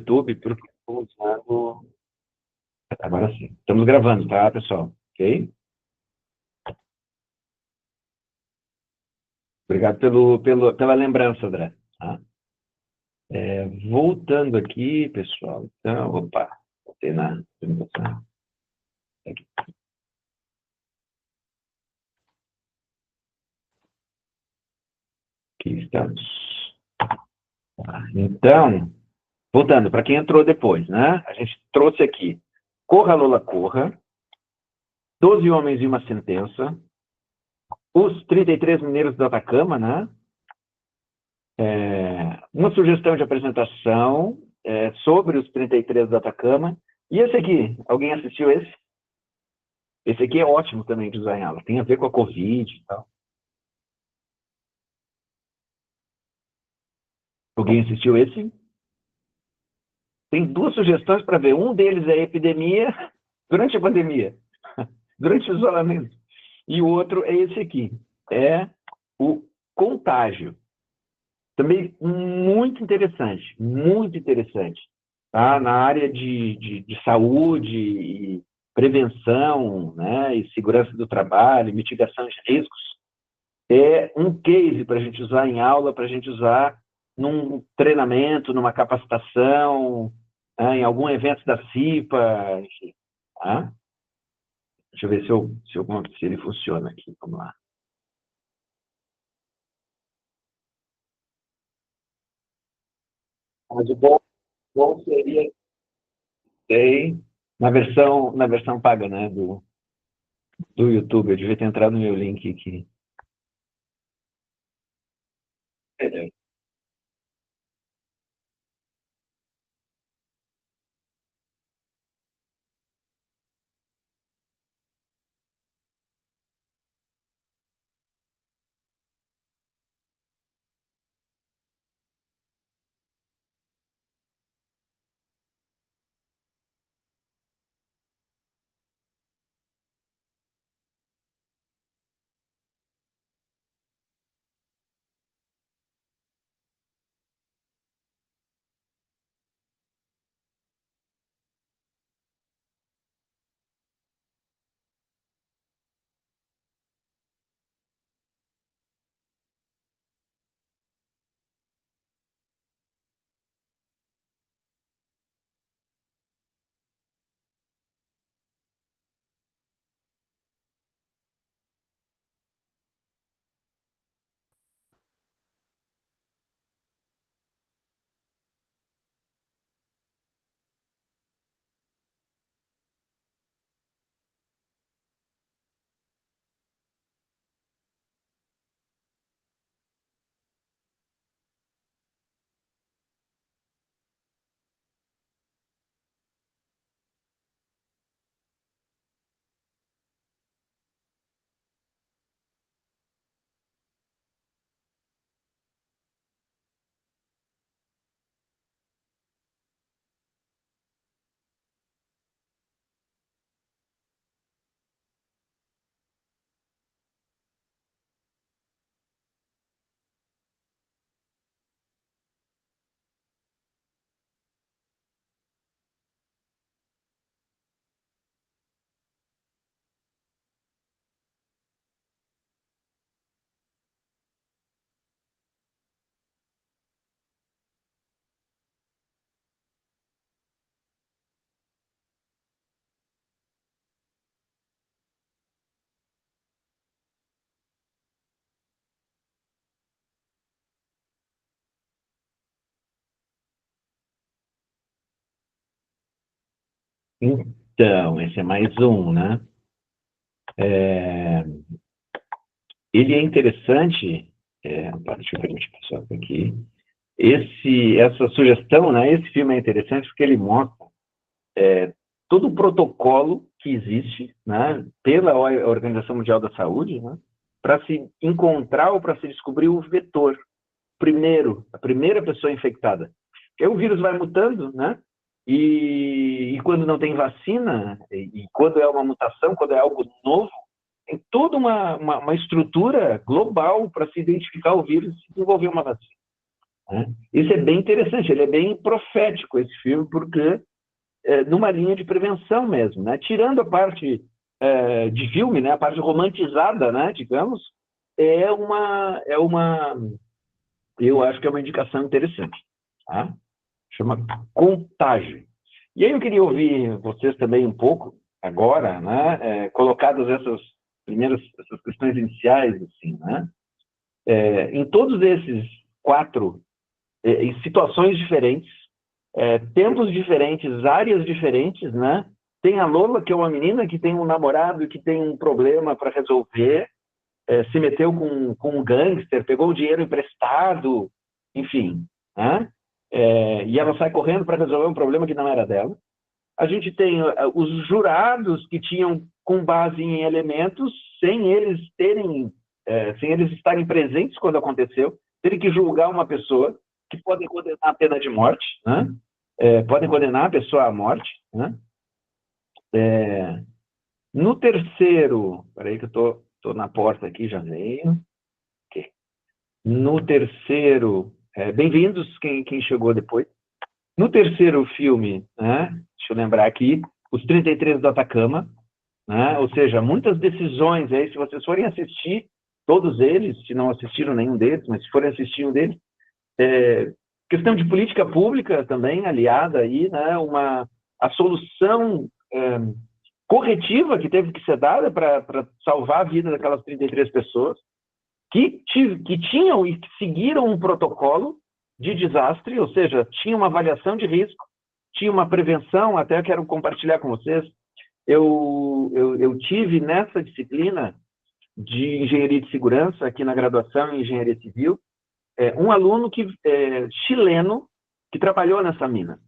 YouTube, porque estou usando... Agora sim. Estamos gravando, tá, pessoal? Ok? Obrigado pela lembrança, André. Tá? Voltando aqui, pessoal. Então, opa, botei na apresentação. Aqui. Aqui estamos. Então, voltando, para quem entrou depois, né? A gente trouxe aqui Corra, Lola, Corra, 12 Homens e uma Sentença, os 33 Mineiros do Atacama, né? Uma sugestão de apresentação sobre os 33 do Atacama. E esse aqui, alguém assistiu esse? Esse aqui é ótimo também de usar em aula, tem a ver com a Covid e tal. Alguém assistiu esse? Tem duas sugestões para ver. Um deles é epidemia durante a pandemia, durante o isolamento. E o outro é esse aqui, é o contágio. Também muito interessante. Tá? Na área de saúde e prevenção, né? E segurança do trabalho, mitigação de riscos. É um case para a gente usar em aula, para a gente usar num treinamento, numa capacitação, né? Em algum evento da CIPA, enfim. Tá? Deixa eu ver se ele funciona aqui. Vamos lá. Mas o bom seria ter na versão paga, né, do YouTube. Eu devia ter entrado no meu link aqui. É. Então, esse é mais um, né? Ele é interessante, deixa eu permitir passar aqui. Essa sugestão, né? Esse filme é interessante porque ele mostra todo o protocolo que existe, né? Pela Organização Mundial da Saúde, né? Para se encontrar ou para se descobrir o vetor. A primeira pessoa infectada. Porque o vírus vai mutando, né? E quando não tem vacina, e quando é uma mutação, quando é algo novo, tem toda uma estrutura global para se identificar o vírus e desenvolver uma vacina. né? Isso é bem interessante, ele é bem profético, esse filme, porque numa linha de prevenção mesmo, né? Tirando a parte de filme, né? A parte romantizada, né? Digamos, é uma, eu acho que é uma indicação interessante, tá? Chama Contágio. E aí eu queria ouvir vocês também um pouco, agora, né? Colocadas essas questões iniciais, assim, né? Em todos esses quatro, em situações diferentes, tempos diferentes, áreas diferentes, né? Tem a Lola, que é uma menina que tem um namorado que tem um problema para resolver, se meteu com um gangster, pegou o dinheiro emprestado, enfim, né? E ela sai correndo para resolver um problema que não era dela. A gente tem os jurados que tinham com base em elementos, sem eles estarem presentes quando aconteceu, terem que julgar uma pessoa, que podem condenar a pena de morte, né? Podem condenar a pessoa à morte, né? No terceiro, peraí que eu tô na porta aqui, já venho. Okay. No terceiro, bem-vindos quem chegou depois. No terceiro filme, né, deixa eu lembrar aqui, Os 33 do Atacama, né, ou seja, muitas decisões aí, se vocês forem assistir todos eles, se não assistiram nenhum deles, mas se forem assistir um deles, questão de política pública também aliada aí, né, a solução corretiva que teve que ser dada para salvar a vida daquelas 33 pessoas, que tinham e que seguiram um protocolo de desastre, ou seja, tinha uma avaliação de risco, tinha uma prevenção, até quero compartilhar com vocês, eu tive nessa disciplina de engenharia de segurança, aqui na graduação em engenharia civil, um aluno chileno que trabalhou nessa mina.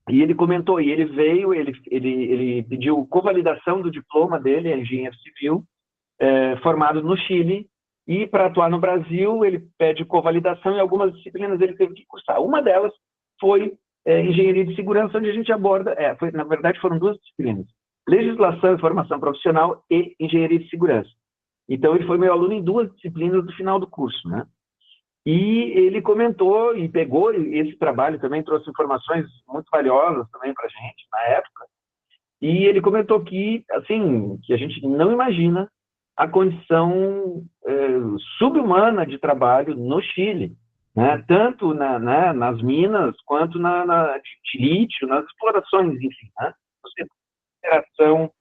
E ele comentou, e ele veio, ele pediu convalidação do diploma dele, é engenheiro civil, formado no Chile, e para atuar no Brasil, ele pede convalidação e algumas disciplinas ele teve que cursar. Uma delas foi engenharia de segurança, onde a gente aborda, na verdade foram duas disciplinas, legislação e formação profissional e engenharia de segurança. Então ele foi meu aluno em duas disciplinas do final do curso, né? E ele comentou e pegou esse trabalho também, trouxe informações muito valiosas também para a gente na época. E ele comentou que, assim, que a gente não imagina a condição subhumana de trabalho no Chile, né? Tanto nas minas quanto de lítio, nas explorações, enfim, né? Operação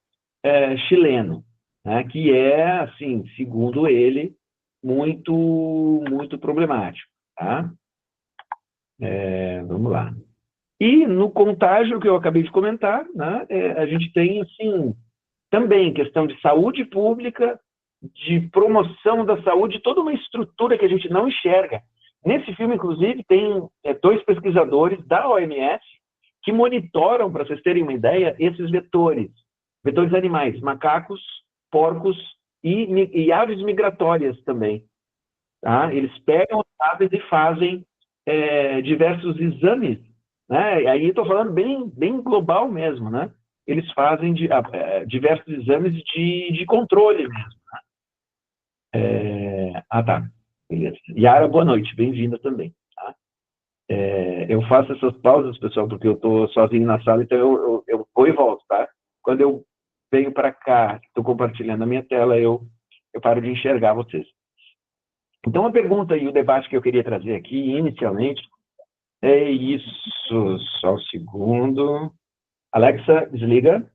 chileno, né? Que é, assim, segundo ele, muito, muito problemático, tá? Vamos lá. E no contágio que eu acabei de comentar, né, a gente tem, assim, também questão de saúde pública, de promoção da saúde, toda uma estrutura que a gente não enxerga. Nesse filme, inclusive, tem dois pesquisadores da OMS que monitoram, para vocês terem uma ideia, esses vetores animais, macacos, porcos e aves migratórias também. Tá? Eles pegam as aves e fazem diversos exames, né? Aí estou falando bem global mesmo, né? Eles fazem diversos exames de controle mesmo. Tá. Beleza. Yara, boa noite. Bem-vinda também. Tá? Eu faço essas pausas, pessoal, porque eu estou sozinho na sala, então eu vou e volto, tá? Quando eu venho para cá, estou compartilhando a minha tela, eu paro de enxergar vocês. Então, a pergunta e o debate que eu queria trazer aqui, inicialmente, é isso. Só um segundo. Alexa, desliga.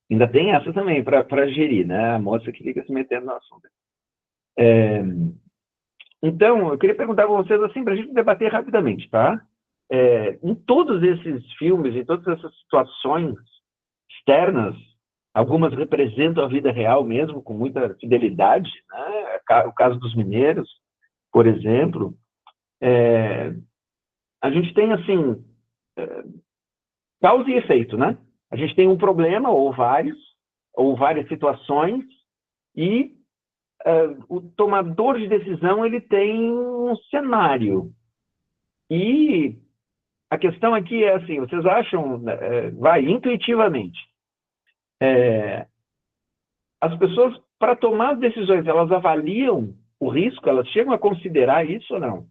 Ainda tem essa também para gerir, né? A moça que fica se metendo no assunto. Então, eu queria perguntar para vocês, assim, para a gente debater rapidamente, tá? Em todos esses filmes, em todas essas situações externas, algumas representam a vida real mesmo, com muita fidelidade, né? O caso dos mineiros, por exemplo, a gente tem, assim, causa e efeito, né? A gente tem um problema, ou várias situações, e o tomador de decisão, ele tem um cenário. E a questão aqui é assim, vocês acham, intuitivamente, as pessoas, para tomar decisões, elas avaliam o risco, elas chegam a considerar isso ou não?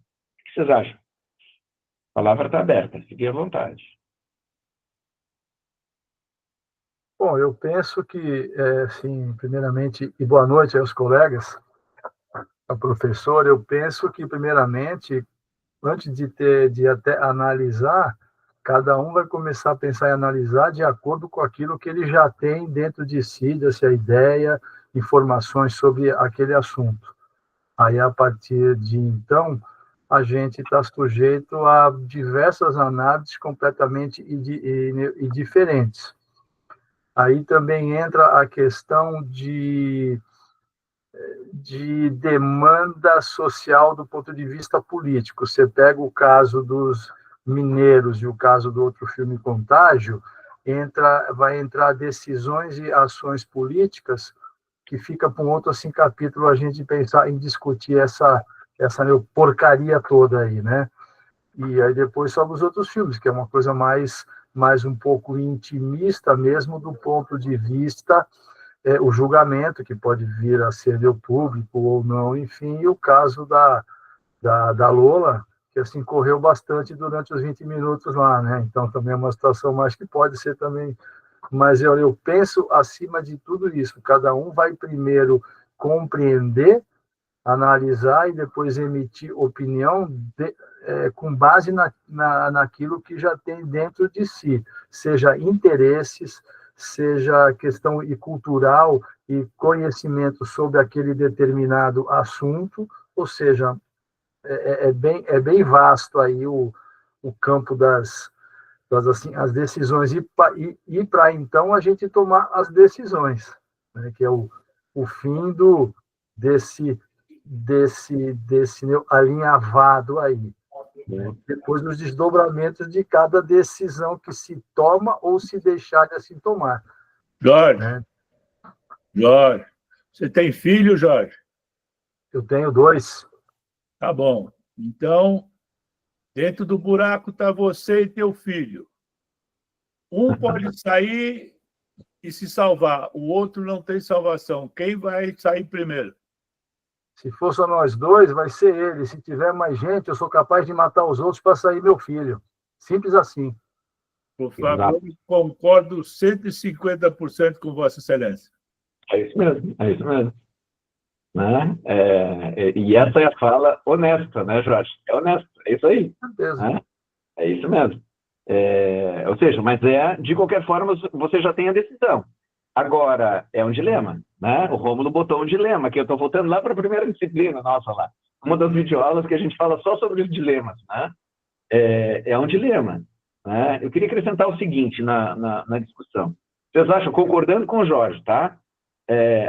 vocês acham? A palavra está aberta, fiquem à vontade. Bom, eu penso que, assim, primeiramente, e boa noite aos colegas, ao professor, eu penso que, primeiramente, antes de até analisar, cada um vai começar a pensar e analisar de acordo com aquilo que ele já tem dentro de si, dessa ideia, informações sobre aquele assunto. Aí, a partir de então, a gente está sujeito a diversas análises completamente diferentes. Aí também entra a questão de demanda social do ponto de vista político. Você pega o caso dos mineiros e o caso do outro filme Contágio, vai entrar decisões e ações políticas que fica para um outro assim, capítulo a gente pensar em discutir essa porcaria toda aí, né? E aí depois sobre os outros filmes, que é uma coisa mais um pouco intimista mesmo do ponto de vista o julgamento, que pode vir a ser do público ou não, enfim, e o caso da Lola, que assim correu bastante durante os 20 minutos lá, né? Então também é uma situação mais que pode ser também, mas eu penso acima de tudo isso, cada um vai primeiro compreender, analisar e depois emitir opinião com base naquilo que já tem dentro de si, seja interesses, seja questão cultural e conhecimento sobre aquele determinado assunto, ou seja, é bem vasto aí o campo assim, as decisões, e para então a gente tomar as decisões, né, que é o fim desse alinhavado aí. Né? Depois dos desdobramentos de cada decisão que se toma ou se deixar de assim tomar. Jorge, né? Jorge, você tem filho, Jorge? Eu tenho 2. Tá bom. Então, dentro do buraco está você e teu filho. Um pode sair e se salvar, o outro não tem salvação. Quem vai sair primeiro? Se for só nós 2, vai ser ele. Se tiver mais gente, eu sou capaz de matar os outros para sair meu filho. Simples assim. Por favor, concordo 150% com Vossa Excelência. É isso mesmo, é isso mesmo. Né? E essa é a fala honesta, né, Jorge? É honesto, é isso aí. Né? É isso mesmo. Ou seja, mas de qualquer forma, você já tem a decisão. Agora, é um dilema, né? O Rômulo botou um dilema, que eu estou voltando lá para a primeira disciplina nossa lá. Uma das videoaulas que a gente fala só sobre os dilemas, né? É um dilema. Né? Eu queria acrescentar o seguinte na discussão. Vocês acham, concordando com o Jorge, tá?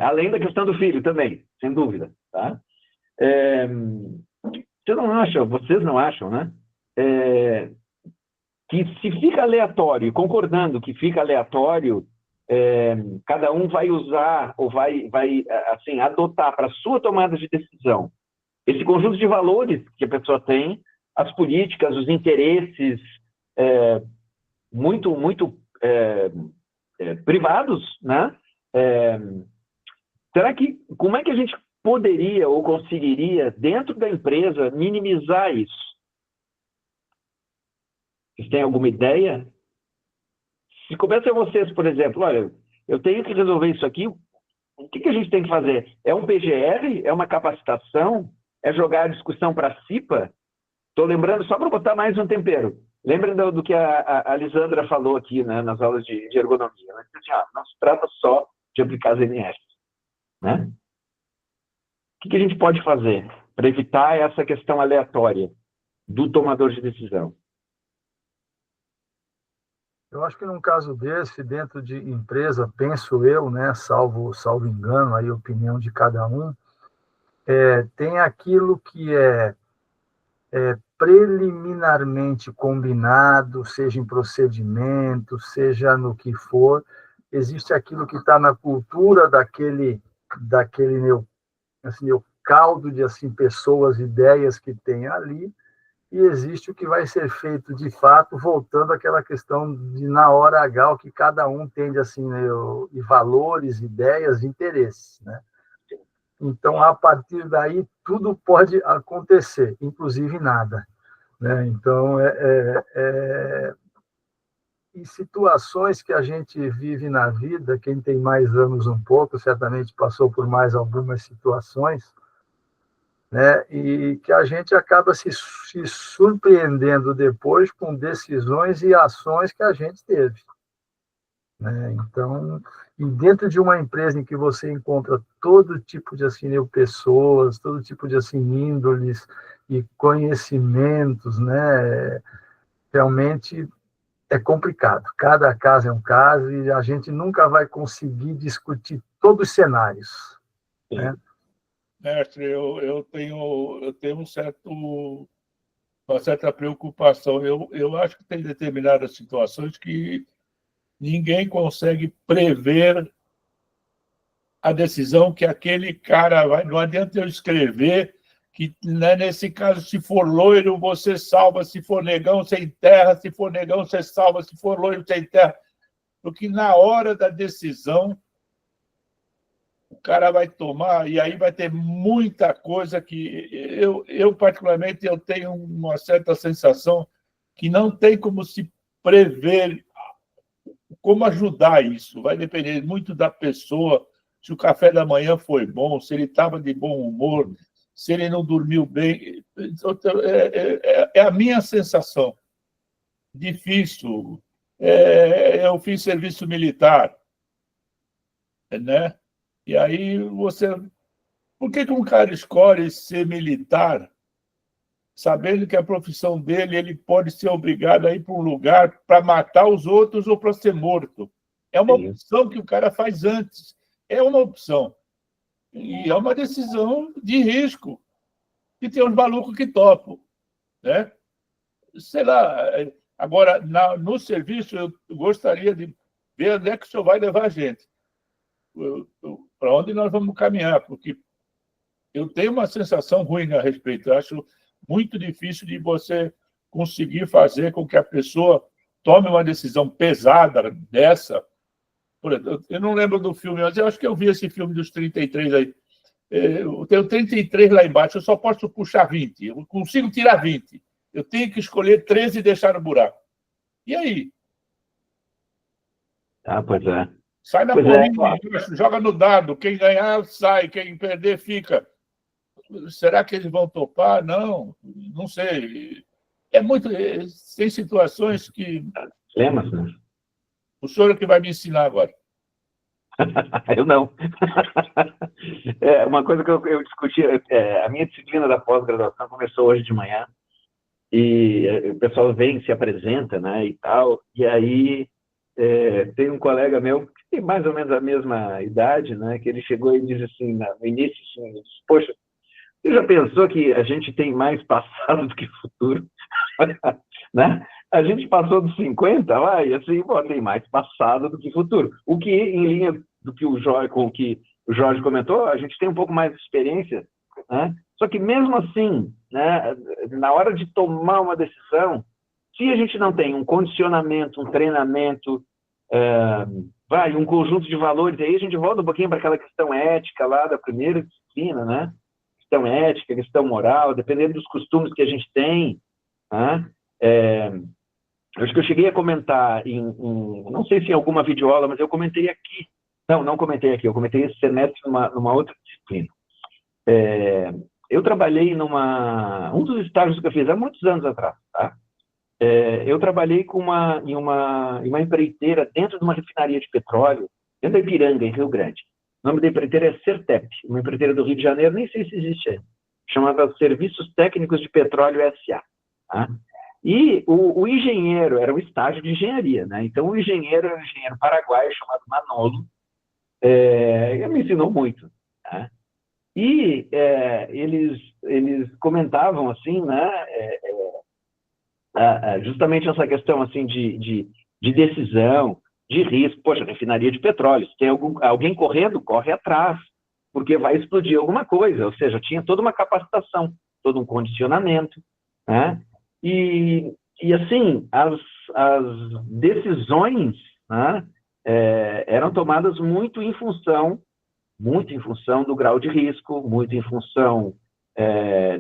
Além da questão do filho também, sem dúvida, tá? Vocês não acham, né? Que se fica aleatório, concordando que fica aleatório, cada um vai usar ou vai assim, adotar para a sua tomada de decisão esse conjunto de valores que a pessoa tem, as políticas, os interesses muito privados, né? Como é que a gente poderia ou conseguiria, dentro da empresa, minimizar isso? Vocês têm alguma ideia? Se começa a vocês, por exemplo, olha, eu tenho que resolver isso aqui, o que a gente tem que fazer? É um PGR? É uma capacitação? É jogar a discussão para a CIPA? Estou lembrando, só para botar mais um tempero, lembra do que a Lisandra falou aqui, né, nas aulas de ergonomia. Ela disse assim, não se trata só de aplicar as NFs. Né? O que a gente pode fazer para evitar essa questão aleatória do tomador de decisão? Eu acho que num caso desse, dentro de empresa, penso eu, né, salvo engano, aí a opinião de cada um, tem aquilo que é preliminarmente combinado, seja em procedimento, seja no que for, existe aquilo que está na cultura daquele assim, o caldo de assim, pessoas, ideias que tem ali, e existe o que vai ser feito de fato, voltando àquela questão de na hora H, o que cada um tem assim, né, e valores, ideias, interesses, né? Então, a partir daí, tudo pode acontecer, inclusive nada. né? Então, em situações que a gente vive na vida, quem tem mais anos um pouco, certamente passou por mais algumas situações, né? E que a gente acaba se surpreendendo depois com decisões e ações que a gente teve, né? Então, e dentro de uma empresa em que você encontra todo tipo de assim, pessoas, todo tipo de assim, índoles e conhecimentos, né? Realmente é complicado. Cada caso é um caso e a gente nunca vai conseguir discutir todos os cenários, né? Mestre, eu tenho uma certa preocupação. Eu acho que tem determinadas situações que ninguém consegue prever a decisão que aquele cara vai. Não adianta eu escrever que, né, nesse caso, se for loiro, você salva, se for negão, você enterra, se for negão, você salva, se for loiro, você enterra. Porque na hora da decisão, o cara vai tomar, e aí vai ter muita coisa que eu particularmente, eu tenho uma certa sensação que não tem como se prever como ajudar isso. Vai depender muito da pessoa, se o café da manhã foi bom, se ele estava de bom humor, se ele não dormiu bem. É a minha sensação. Difícil. Eu fiz serviço militar, né? E aí você... Por que um cara escolhe ser militar, sabendo que a profissão dele, ele pode ser obrigado a ir para um lugar para matar os outros ou para ser morto? É uma opção que o cara faz antes. É uma opção. E é uma decisão de risco. E tem uns malucos que topam, né? Sei lá. Agora, no serviço, eu gostaria de ver onde é que o senhor vai levar a gente. Para onde nós vamos caminhar, porque eu tenho uma sensação ruim a respeito. Eu acho muito difícil de você conseguir fazer com que a pessoa tome uma decisão pesada dessa. Por exemplo, eu não lembro do filme, mas eu acho que eu vi esse filme dos 33 aí. Eu tenho 33 lá embaixo, eu só posso puxar 20. Eu consigo tirar 20. Eu tenho que escolher 13 e deixar no buraco. E aí? Pois é. Sai na porrinha, joga no dado. Quem ganhar, sai. Quem perder, fica. Será que eles vão topar? Não sei. É muito... Tem situações que... Lemas, né? O senhor é que vai me ensinar agora. Eu não. Uma coisa que eu discuti, a minha disciplina da pós-graduação começou hoje de manhã, e o pessoal vem, se apresenta, né, e tal, e aí tem um colega meu que tem mais ou menos a mesma idade, né, que ele chegou e disse assim, no início, assim, disse, poxa, você já pensou que a gente tem mais passado do que futuro? Né? A gente passou dos 50 lá, e assim, tem mais passado do que futuro. O que, em linha do que com o que o Jorge comentou, a gente tem um pouco mais de experiência, né? Só que mesmo assim, né, na hora de tomar uma decisão, se a gente não tem um condicionamento, um treinamento, um conjunto de valores, aí a gente volta um pouquinho para aquela questão ética lá da primeira disciplina, né? Questão ética, questão moral, dependendo dos costumes que a gente tem, né? Acho que eu cheguei a comentar não sei se em alguma videoaula, mas eu comentei aqui. Não comentei aqui, eu comentei esse semestre numa outra disciplina. Eu trabalhei um dos estágios que eu fiz há muitos anos atrás, tá? Eu trabalhei em uma empreiteira dentro de uma refinaria de petróleo, dentro da Ipiranga, em Rio Grande. O nome da empreiteira é Sertep, uma empreiteira do Rio de Janeiro, nem sei se existe ainda. Chamava Serviços Técnicos de Petróleo S.A. Tá? E o engenheiro, era um estágio de engenharia, né? Então, o engenheiro era um engenheiro paraguaio chamado Manolo, ele me ensinou muito. Tá? E eles comentavam, assim, né? Justamente essa questão, assim, de decisão, de risco. Poxa, refinaria de petróleo, se tem alguém correndo, corre atrás, porque vai explodir alguma coisa. Ou seja, tinha toda uma capacitação, todo um condicionamento, né? E assim, as decisões, né, eram tomadas muito em função do grau de risco, muito em função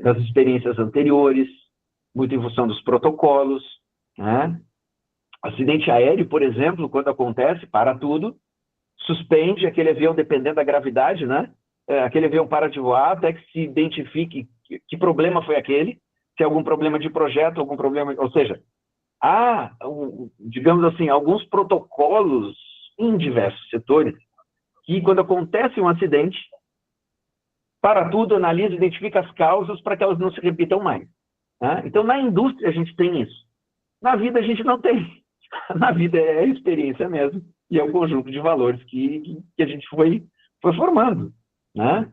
das experiências anteriores, muito em função dos protocolos, né? Acidente aéreo, por exemplo, quando acontece, para tudo, suspende aquele avião, dependendo da gravidade, né? Aquele avião para de voar até que se identifique que problema foi aquele, se é algum problema de projeto, algum problema... Ou seja, há, digamos assim, alguns protocolos em diversos setores que, quando acontece um acidente, para tudo, analisa, identifica as causas para que elas não se repitam mais. Né? Então, na indústria, a gente tem isso. Na vida, a gente não tem. Na vida é a experiência mesmo, e é o conjunto de valores que a gente foi formando. Né?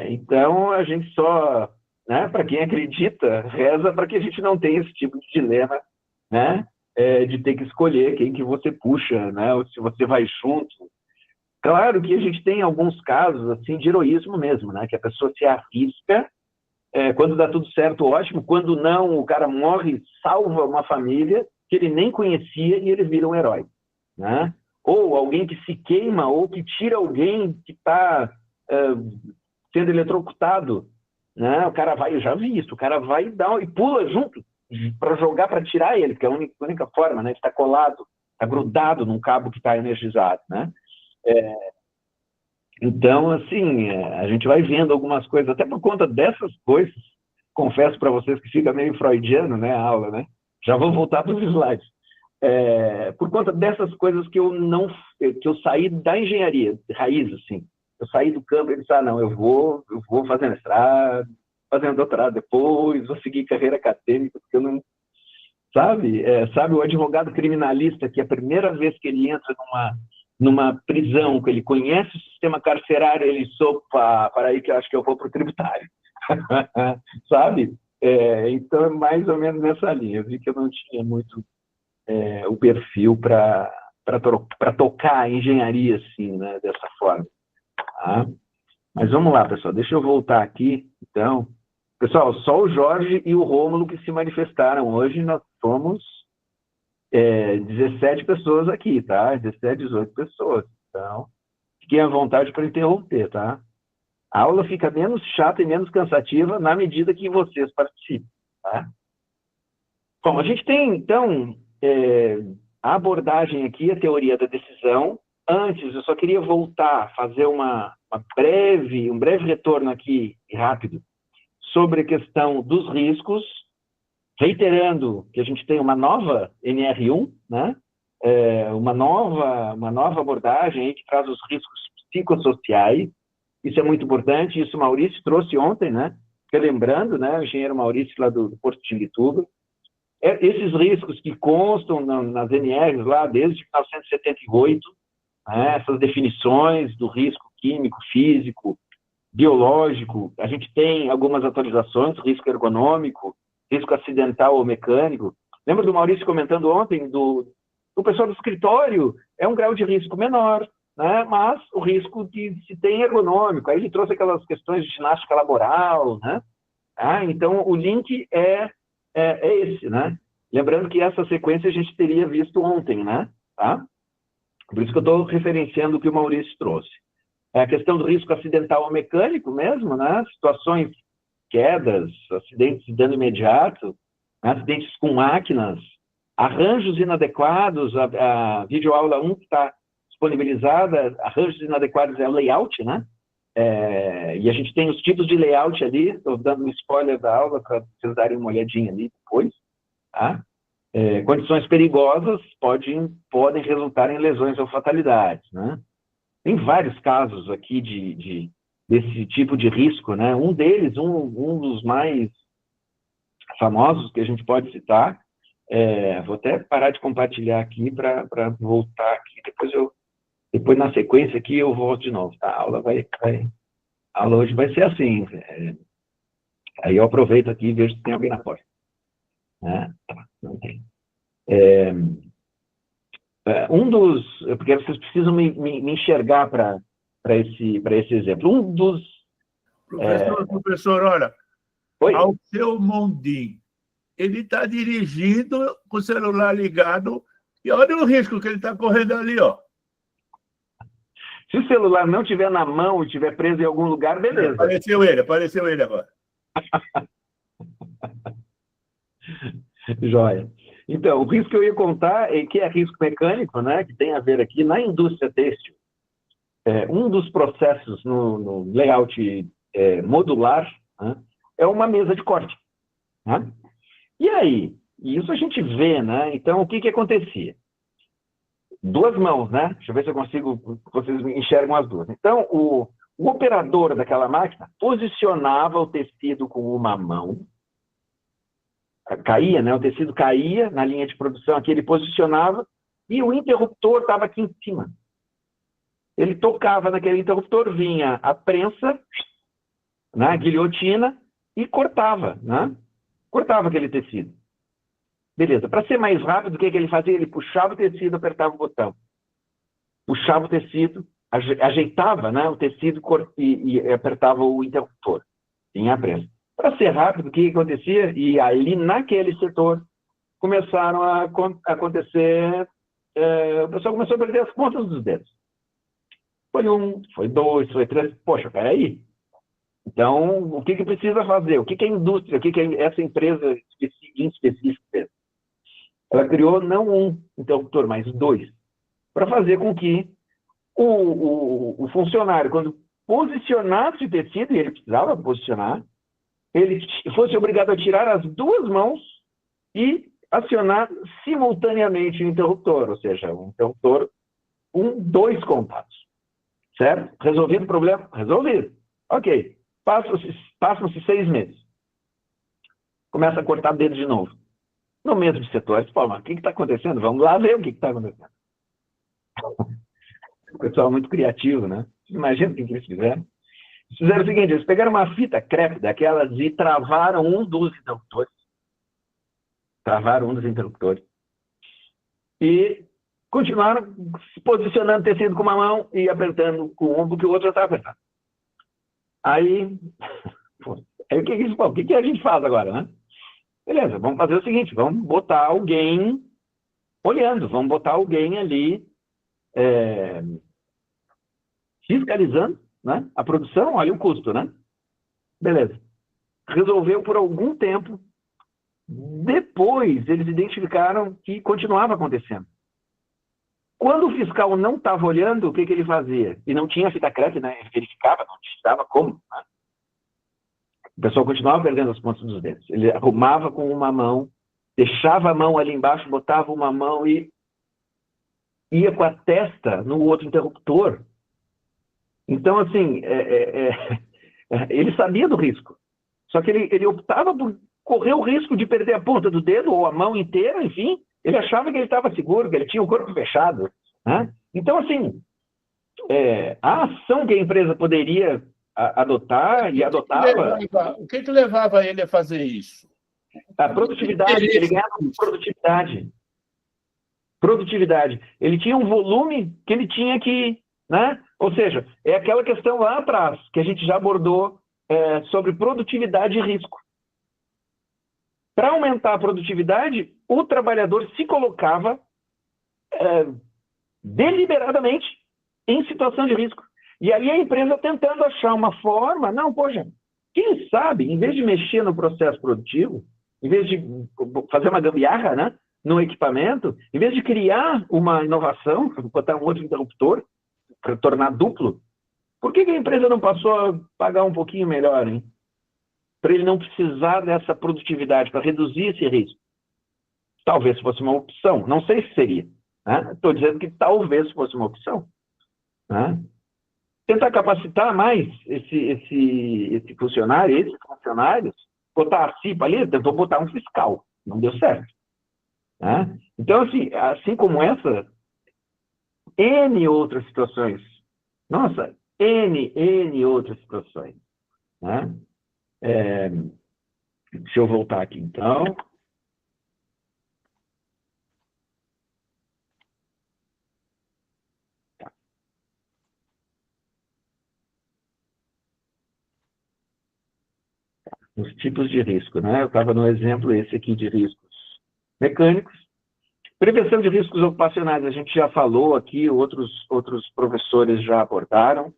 Então, a gente só, né, para quem acredita, reza para que a gente não tenha esse tipo de dilema, né, de ter que escolher quem que você puxa, né, ou se você vai junto. Claro que a gente tem alguns casos assim, de heroísmo mesmo, né, que a pessoa se arrisca, quando dá tudo certo, ótimo, quando não, o cara morre, salva uma família que ele nem conhecia e ele vira um herói. Né? Ou alguém que se queima, ou que tira alguém que está sendo eletrocutado. Né? O cara vai, eu já vi isso, o cara vai e pula junto para jogar, para tirar ele, porque é a única forma, né? Ele está colado, está grudado num cabo que está energizado. Né? Então, assim, a gente vai vendo algumas coisas, até por conta dessas coisas, confesso para vocês que fica meio freudiano, né, a aula, né? Já vou voltar para os slides. Por conta dessas coisas que eu saí da engenharia, raiz, assim. Eu saí do campo e disse, não, eu vou fazer mestrado, fazer um doutorado depois, vou seguir carreira acadêmica, porque eu não... Sabe o advogado criminalista, que a primeira vez que ele entra numa prisão, que ele conhece o sistema carcerário, ele sopa, para aí que eu acho que eu vou para o tributário. Sabe? Então, é mais ou menos nessa linha. Eu vi que eu não tinha muito o perfil para tocar a engenharia assim, né, dessa forma. Tá? Mas vamos lá, pessoal. Deixa eu voltar aqui. Então, pessoal, só o Jorge e o Rômulo que se manifestaram. Hoje nós somos 17 pessoas aqui, tá? 17, 18 pessoas. Então, fiquem à vontade para interromper, tá? A aula fica menos chata e menos cansativa na medida que vocês participem, tá? Bom, a gente tem, então, a abordagem aqui, a teoria da decisão. Antes, eu só queria voltar, fazer um breve retorno aqui, rápido, sobre a questão dos riscos, reiterando que a gente tem uma nova NR1, né? Uma nova abordagem aí que traz os riscos psicossociais. Isso é muito importante, isso o Maurício trouxe ontem, né? Porque lembrando, né, o engenheiro Maurício lá do Porto de Imbituba, esses riscos que constam nas NRs lá desde 1978, né, essas definições do risco químico, físico, biológico, a gente tem algumas atualizações, risco ergonômico, risco acidental ou mecânico. Lembra do Maurício comentando ontem, do pessoal do escritório, é um grau de risco menor, né? Mas o risco que se tem ergonômico. Aí ele trouxe aquelas questões de ginástica laboral, né? Então, o link é esse, né? Lembrando que essa sequência a gente teria visto ontem, né? Tá? Por isso que eu estou referenciando o que o Maurício trouxe. É a questão do risco acidental ou mecânico mesmo, né? Situações, quedas, acidentes de dano imediato, acidentes com máquinas, arranjos inadequados, a videoaula 1 que está disponibilizada, arranjos inadequados é o layout, né? E a gente tem os tipos de layout ali, estou dando um spoiler da aula para vocês darem uma olhadinha ali depois, tá? Condições perigosas podem resultar em lesões ou fatalidades, né? Tem vários casos aqui desse tipo de risco, né? Um deles, um dos mais famosos que a gente pode citar, vou até parar de compartilhar aqui para voltar aqui, depois na sequência aqui eu volto de novo, tá? A aula hoje vai ser assim, aí eu aproveito aqui e vejo se tem alguém na porta. Tá, não tem. Porque vocês precisam me enxergar para esse exemplo. Um dos... Professor, olha, Oi? ao seu Mondin, ele está dirigindo com o celular ligado e olha o risco que ele está correndo ali, ó. Se o celular não estiver na mão e estiver preso em algum lugar, beleza. Apareceu ele agora. Joia. Então, o risco que eu ia contar é que é risco mecânico, né, que tem a ver aqui na indústria têxtil. Um dos processos no layout modular, né, é uma mesa de corte. Né? E aí, isso a gente vê, né? Então, o que acontecia? Duas mãos, né? Deixa eu ver se eu consigo, vocês enxergam as duas. Então, o operador daquela máquina posicionava o tecido com uma mão, caía, né? O tecido caía na linha de produção, aqui ele posicionava, e o interruptor estava aqui em cima. Ele tocava naquele interruptor, vinha a prensa, né? A guilhotina, e cortava, né? Cortava aquele tecido. Beleza. Para ser mais rápido, o que ele fazia? Ele puxava o tecido, apertava o botão. Puxava o tecido, ajeitava, né, o tecido e apertava o interruptor. Tinha a prensa. Para ser rápido, o que acontecia? E ali, naquele setor, começaram a acontecer... o pessoal começou a perder as pontas dos dedos. Foi um, foi dois, foi três. Poxa, peraí. Então, o que precisa fazer? O que a indústria, o que essa empresa em específico fez? Ela criou não um interruptor, mas dois, para fazer com que o funcionário, quando posicionasse o tecido, e ele precisava posicionar, ele fosse obrigado a tirar as duas mãos e acionar simultaneamente o interruptor, ou seja, um interruptor com dois contatos. Certo? Resolvido o problema? Resolvido. Ok. Passam-se 6 meses. Começa a cortar dedo de novo. No mesmo setor. Pô, mas o que está acontecendo? Vamos lá ver o que está acontecendo. O pessoal muito criativo, né? Imagina o que eles fizeram. Eles fizeram o seguinte, eles pegaram uma fita crepe daquelas e travaram um dos interruptores. Travaram um dos interruptores. E continuaram se posicionando o tecido com uma mão e apertando com um, porque o outro já estava apertando. Aí o que a gente faz agora, né? Beleza, vamos fazer o seguinte, vamos botar alguém olhando, vamos botar alguém ali fiscalizando, né, a produção, olha o custo, né? Beleza. Resolveu por algum tempo, depois eles identificaram que continuava acontecendo. Quando o fiscal não estava olhando, o que ele fazia? E não tinha fita crepe, né? Ele verificava, não estava como, né? O pessoal continuava perdendo as pontas dos dedos. Ele arrumava com uma mão, deixava a mão ali embaixo, botava uma mão e ia com a testa no outro interruptor. Então, assim, ele sabia do risco. Só que ele optava por correr o risco de perder a ponta do dedo ou a mão inteira, enfim. Ele achava que ele estava seguro, que ele tinha o corpo fechado. Né? Então, assim, a ação que a empresa poderia adotar e adotava... O que levava ele a fazer isso? A produtividade, ele ganhava produtividade. Produtividade. Ele tinha um volume que ele tinha que... Né? Ou seja, é aquela questão lá atrás, que a gente já abordou sobre produtividade e risco. Para aumentar a produtividade, o trabalhador se colocava deliberadamente em situação de risco. E ali a empresa tentando achar uma forma, não, poxa, quem sabe, em vez de mexer no processo produtivo, em vez de fazer uma gambiarra, né, no equipamento, em vez de criar uma inovação, botar um outro interruptor, para tornar duplo, por que a empresa não passou a pagar um pouquinho melhor, hein? Para ele não precisar dessa produtividade, para reduzir esse risco. Talvez fosse uma opção, não sei se seria. Estou dizendo que talvez fosse uma opção. Né? Tentar capacitar mais esse funcionário, esses funcionários, botar a CIPA ali, tentou botar um fiscal, não deu certo. Né? Então, assim como essa, N outras situações. Nossa, N outras situações. Né? Deixa eu voltar aqui, então. Tá. Os tipos de risco, né? Eu estava no exemplo esse aqui de riscos mecânicos. Prevenção de riscos ocupacionais, a gente já falou aqui, outros professores já abordaram.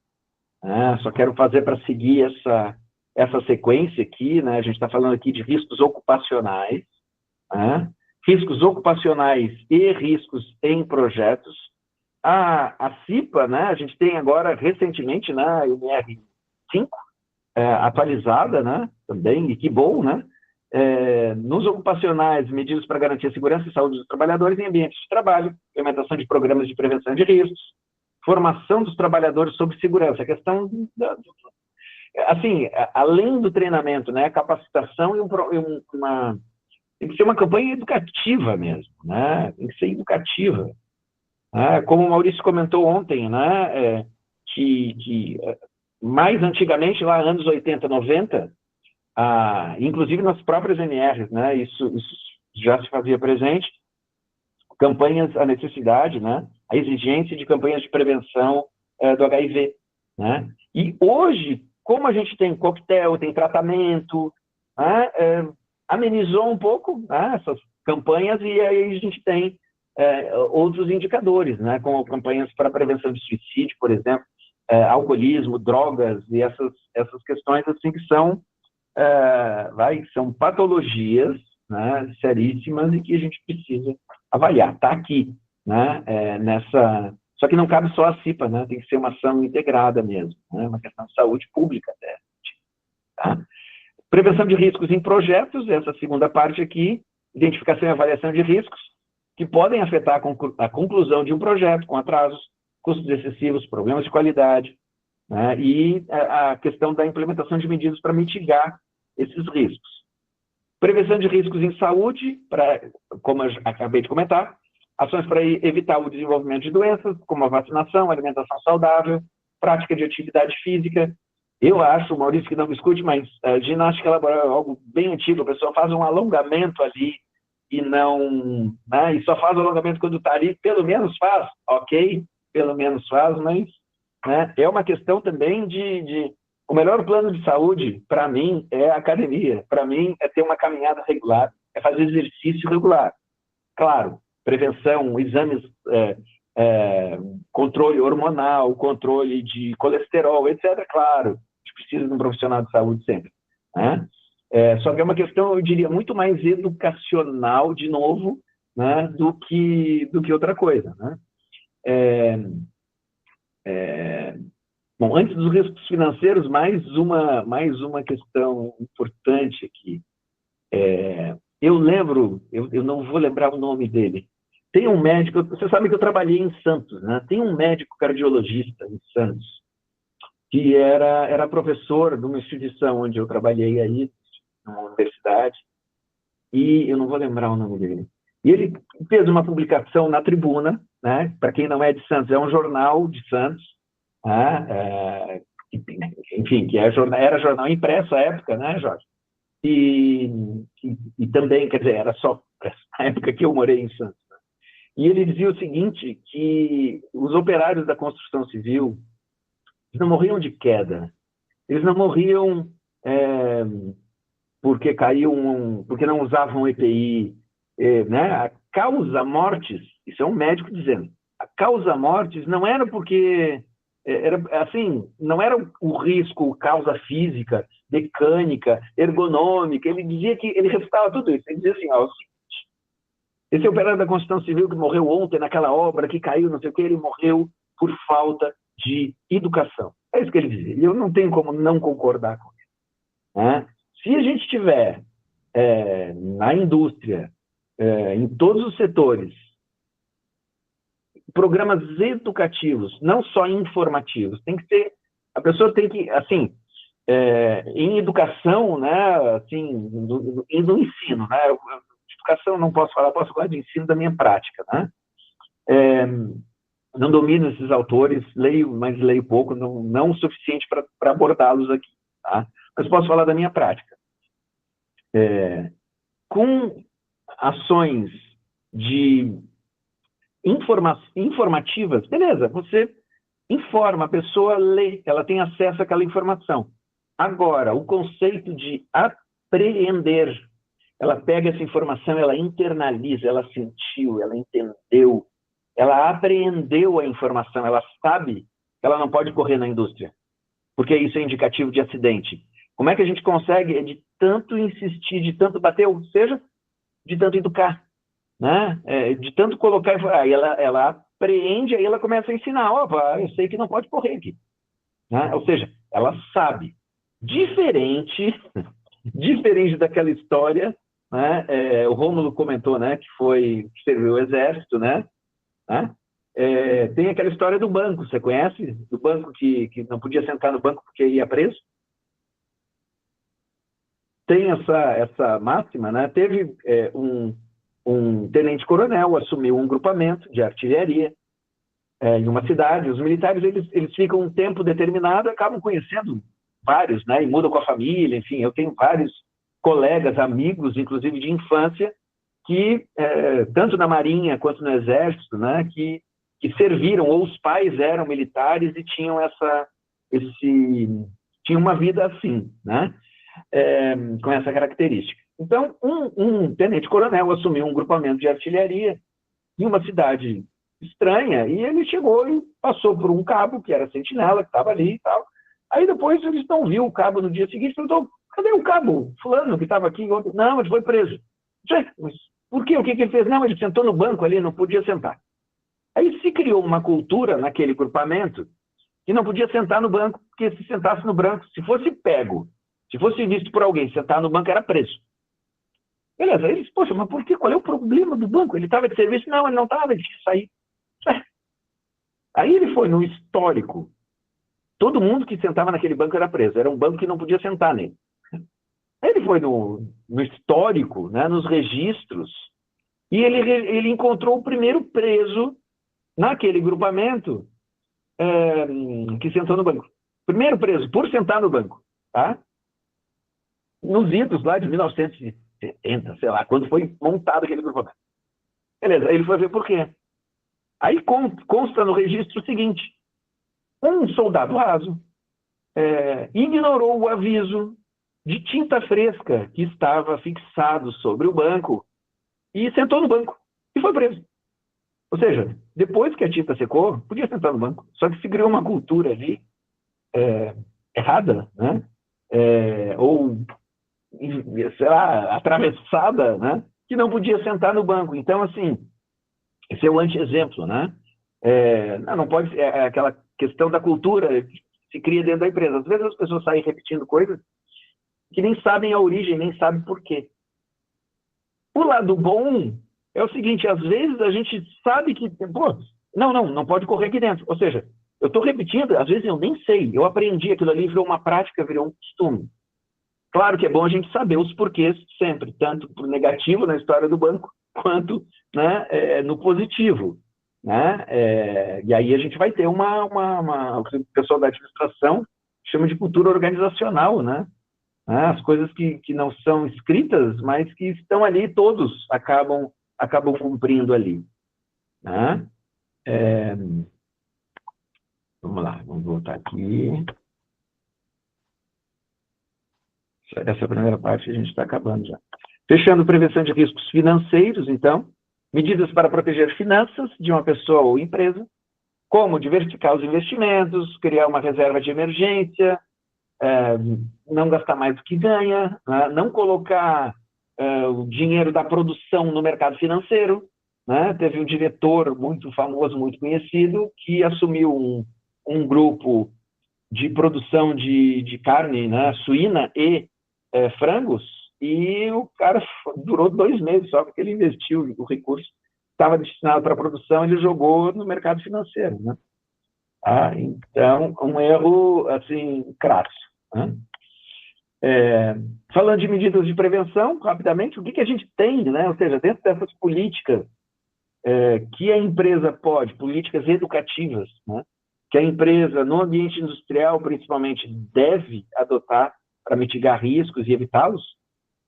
Né? Só quero fazer para seguir essa sequência aqui, né? A gente está falando aqui de riscos ocupacionais. né? Riscos ocupacionais e riscos em projetos. A CIPA, né, a gente tem agora, recentemente, na NR5, atualizada, né, também, e que bom, né, nos ocupacionais, medidas para garantir a segurança e saúde dos trabalhadores em ambientes de trabalho, implementação de programas de prevenção de riscos, formação dos trabalhadores sobre segurança, a questão, assim, além do treinamento, né, capacitação e tem que ser uma campanha educativa mesmo, né, tem que ser educativa. Como o Maurício comentou ontem, né, que mais antigamente, lá anos 80, 90, inclusive nas próprias NRs, né, isso já se fazia presente, campanhas, a necessidade, né, a exigência de campanhas de prevenção do HIV. Né? E hoje, como a gente tem coquetel, tem tratamento, né, amenizou um pouco, né, essas campanhas, e aí a gente tem outros indicadores, né, como campanhas para prevenção de suicídio, por exemplo, alcoolismo, drogas, e essas questões assim que são patologias, né, seríssimas, e que a gente precisa avaliar. Está aqui, né, só que não cabe só a CIPA, né, tem que ser uma ação integrada mesmo, né, uma questão de saúde pública até. Tá? Prevenção de riscos em projetos, essa segunda parte aqui, identificação e avaliação de riscos, que podem afetar a conclusão de um projeto, com atrasos, custos excessivos, problemas de qualidade, né, e a questão da implementação de medidas para mitigar esses riscos. Prevenção de riscos em saúde, como eu acabei de comentar, ações para evitar o desenvolvimento de doenças, como a vacinação, alimentação saudável, prática de atividade física. Eu acho, Maurício, que não me escute, mas ginástica laboral é algo bem antigo, a pessoa faz um alongamento ali, e não, né, e só faz o alongamento quando está ali, pelo menos faz, ok, pelo menos faz, mas, né, é uma questão também o melhor plano de saúde, para mim, é a academia, para mim, é ter uma caminhada regular, é fazer exercício regular. Claro, prevenção, exames, controle hormonal, controle de colesterol, etc., claro, a gente precisa de um profissional de saúde sempre, né? Só que é uma questão, eu diria, muito mais educacional, de novo, né, do que outra coisa. Né? Bom, antes dos riscos financeiros, mais uma questão importante aqui. Eu lembro, eu não vou lembrar o nome dele, tem um médico, você sabe que eu trabalhei em Santos, né? Tem um médico cardiologista em Santos, que era professor de uma instituição onde eu trabalhei aí, numa universidade, e eu não vou lembrar o nome dele. E ele fez uma publicação na Tribuna, né? Para quem não é de Santos, é um jornal de Santos, né? Enfim, que era jornal impresso à época, né, Jorge? E também, quer dizer, era só na época que eu morei em Santos. Né? E ele dizia o seguinte, que os operários da construção civil, eles não morriam de queda, eles não morriam porque porque não usavam EPI, né? A causa mortes, isso é um médico dizendo, a causa mortes não era porque não era o risco, causa física, mecânica, ergonômica, ele dizia que, ele refutava tudo isso, ele dizia assim, ó, esse operário da construção civil que morreu ontem naquela obra, que caiu, não sei o que, ele morreu por falta de educação. É isso que ele dizia, e eu não tenho como não concordar com isso. Né? Se a gente tiver na indústria, em todos os setores, programas educativos, não só informativos, tem que ter, a pessoa tem que, assim, em educação, né, assim, no ensino, né, educação não posso falar, posso falar de ensino da minha prática, né, não domino esses autores, leio, mas leio pouco, não o suficiente para abordá-los aqui, tá? Mas posso falar da minha prática. Com ações de informativas, beleza, você informa, a pessoa lê, ela tem acesso àquela informação. Agora, o conceito de apreender, ela pega essa informação, ela internaliza, ela sentiu, ela entendeu, ela apreendeu a informação, ela sabe que ela não pode correr na indústria, porque isso é indicativo de acidente. Como é que a gente consegue? É de tanto insistir, de tanto bater, ou seja, de tanto educar, né? De tanto colocar, aí ela apreende, aí ela começa a ensinar, eu sei que não pode correr aqui, né? Ou seja, ela sabe. Diferente daquela história, né? O Rômulo comentou, né, que serviu o exército, né? Tem aquela história do banco, você conhece? Do banco que não podia sentar no banco porque ia preso? Tem essa máxima, né? Teve um tenente-coronel, assumiu um grupamento de artilharia em uma cidade. Os militares, eles ficam um tempo determinado, acabam conhecendo vários, né? E mudam com a família, enfim. Eu tenho vários colegas, amigos, inclusive de infância, que, tanto na Marinha quanto no Exército, né? Que serviram, ou os pais eram militares e tinham tinham uma vida assim, né? Com essa característica. Então, um tenente-coronel assumiu um grupamento de artilharia em uma cidade estranha, e ele chegou e passou por um cabo, que era sentinela, que estava ali e tal. Aí depois eles não viram o cabo no dia seguinte, perguntou, cadê o cabo fulano que estava aqui? Não, ele foi preso. Mas por quê? O que ele fez? Não, ele sentou no banco ali, não podia sentar. Aí se criou uma cultura naquele grupamento que não podia sentar no banco, porque se sentasse no banco, se fosse pego, se fosse visto por alguém sentar no banco, era preso. Beleza, aí eles, poxa, mas por quê? Qual é o problema do banco? Ele estava de serviço? Não, ele não estava, ele tinha que sair. Aí ele foi no histórico. Todo mundo que sentava naquele banco era preso. Era um banco que não podia sentar nele. Aí ele foi no histórico, né, nos registros, e ele encontrou o primeiro preso naquele grupamento que sentou no banco. Primeiro preso por sentar no banco. Tá? Nos idos lá de 1970, sei lá, quando foi montado aquele grupamento. Beleza, aí ele foi ver por quê. Aí consta no registro o seguinte: um soldado raso ignorou o aviso de tinta fresca que estava fixado sobre o banco e sentou no banco e foi preso. Ou seja, depois que a tinta secou, podia sentar no banco. Só que se criou uma cultura ali errada, né? Ou, sei lá, atravessada, né? Que não podia sentar no banco. Então, assim, esse é o anti-exemplo, né? Não pode... aquela questão da cultura que se cria dentro da empresa. Às vezes as pessoas saem repetindo coisas que nem sabem a origem, nem sabem por quê. O lado bom é o seguinte: às vezes a gente sabe que, não pode correr aqui dentro. Ou seja, eu estou repetindo, às vezes eu nem sei. Eu aprendi aquilo ali, virou uma prática, virou um costume. Claro que é bom a gente saber os porquês sempre, tanto por negativo na história do banco, quanto, né, no positivo. Né? E aí a gente vai ter o que o pessoal da administração chama de cultura organizacional, né? As coisas que não são escritas, mas que estão ali, todos acabam cumprindo ali. Né? Vamos lá, vamos voltar aqui. Essa primeira parte a gente está acabando já. Fechando, prevenção de riscos financeiros, então, medidas para proteger finanças de uma pessoa ou empresa, como diversificar os investimentos, criar uma reserva de emergência, não gastar mais do que ganha, né? Não colocar o dinheiro da produção no mercado financeiro. Né? Teve um diretor muito famoso, muito conhecido, que assumiu um grupo de produção de carne, né, suína e frangos, e o cara durou 2 meses só, porque ele investiu o recurso estava destinado para a produção, ele jogou no mercado financeiro. Né? Então, um erro, assim, crasso. Né? Falando de medidas de prevenção, rapidamente, o que a gente tem, né? Ou seja, dentro dessas políticas que a empresa pode, políticas educativas, né? Que a empresa, no ambiente industrial, principalmente, deve adotar para mitigar riscos e evitá-los.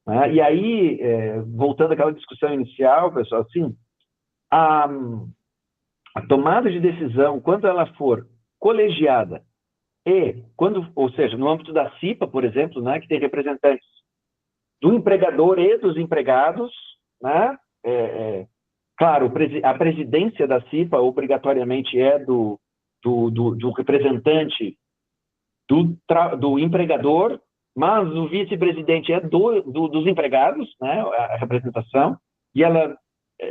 Né? E aí, voltando àquela discussão inicial, pessoal, assim, a tomada de decisão, quando ela for colegiada, ou seja, no âmbito da CIPA, por exemplo, né, que tem representantes do empregador e dos empregados, né, claro, a presidência da CIPA obrigatoriamente é do representante do empregador, mas o vice-presidente é dos empregados, né, a representação, e ela,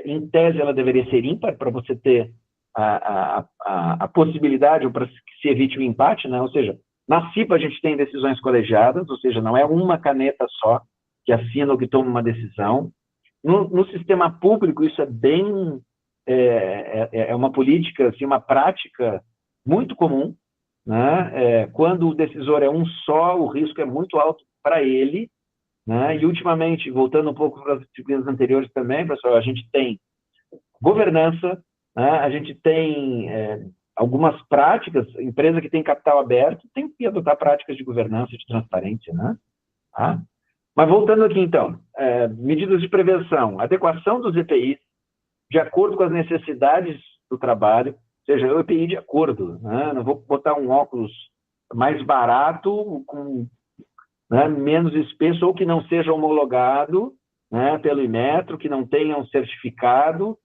em tese, ela deveria ser ímpar para você ter a possibilidade, ou para que se evite o empate, né? Ou seja, na CIPA a gente tem decisões colegiadas, ou seja, não é uma caneta só que assina ou que toma uma decisão. No sistema público, isso é bem... É uma política, assim, uma prática muito comum, né? Quando o decisor é um só, o risco é muito alto para ele, né? E, ultimamente, voltando um pouco para as disciplinas anteriores também, pessoal, a gente tem governança, né? A gente tem algumas práticas, empresa que tem capital aberto tem que adotar práticas de governança, de transparência, né? Tá? Mas voltando aqui, então, medidas de prevenção, adequação dos EPIs de acordo com as necessidades do trabalho, ou seja, o EPI de acordo, né? Não vou botar um óculos mais barato, com, né, menos espesso, ou que não seja homologado, né, pelo Inmetro, que não tenha um certificado,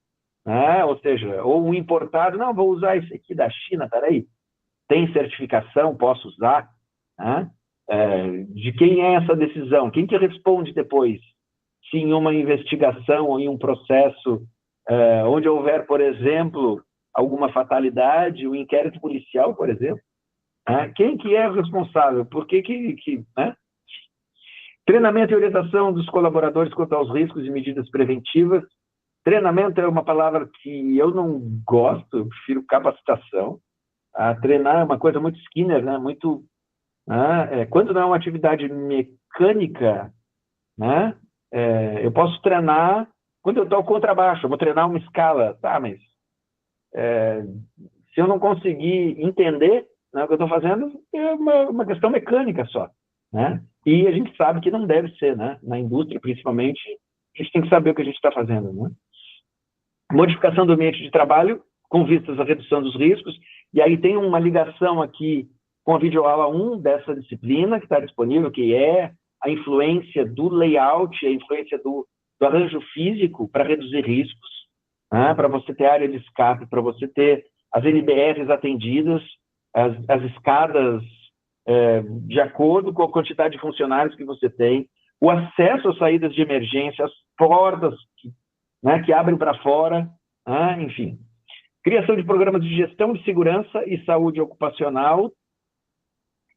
né? Ou seja, ou um importado, não, vou usar esse aqui da China, peraí, tem certificação, posso usar, né? De quem é essa decisão? Quem que responde depois? Se em uma investigação ou em um processo onde houver, por exemplo, alguma fatalidade, um inquérito policial, por exemplo, quem que é o responsável? Por que né? Treinamento e orientação dos colaboradores quanto aos riscos e medidas preventivas. Treinamento é uma palavra que eu não gosto, eu prefiro capacitação. Treinar é uma coisa muito Skinner, né? Muito, quando não é uma atividade mecânica, né? Eu posso treinar quando eu toco contrabaixo, eu vou treinar uma escala, tá, mas se eu não conseguir entender, né, o que eu estou fazendo, é uma questão mecânica só, né? E a gente sabe que não deve ser, né? Na indústria, principalmente, a gente tem que saber o que a gente está fazendo, né? Modificação do ambiente de trabalho com vistas à redução dos riscos, e aí tem uma ligação aqui com a videoaula 1 dessa disciplina, que está disponível, que é a influência do layout, a influência do arranjo físico para reduzir riscos, né? Para você ter área de escape, para você ter as NBRs atendidas, as escadas de acordo com a quantidade de funcionários que você tem, o acesso às saídas de emergência, as portas que abrem para fora, enfim. Criação de programas de gestão de segurança e saúde ocupacional,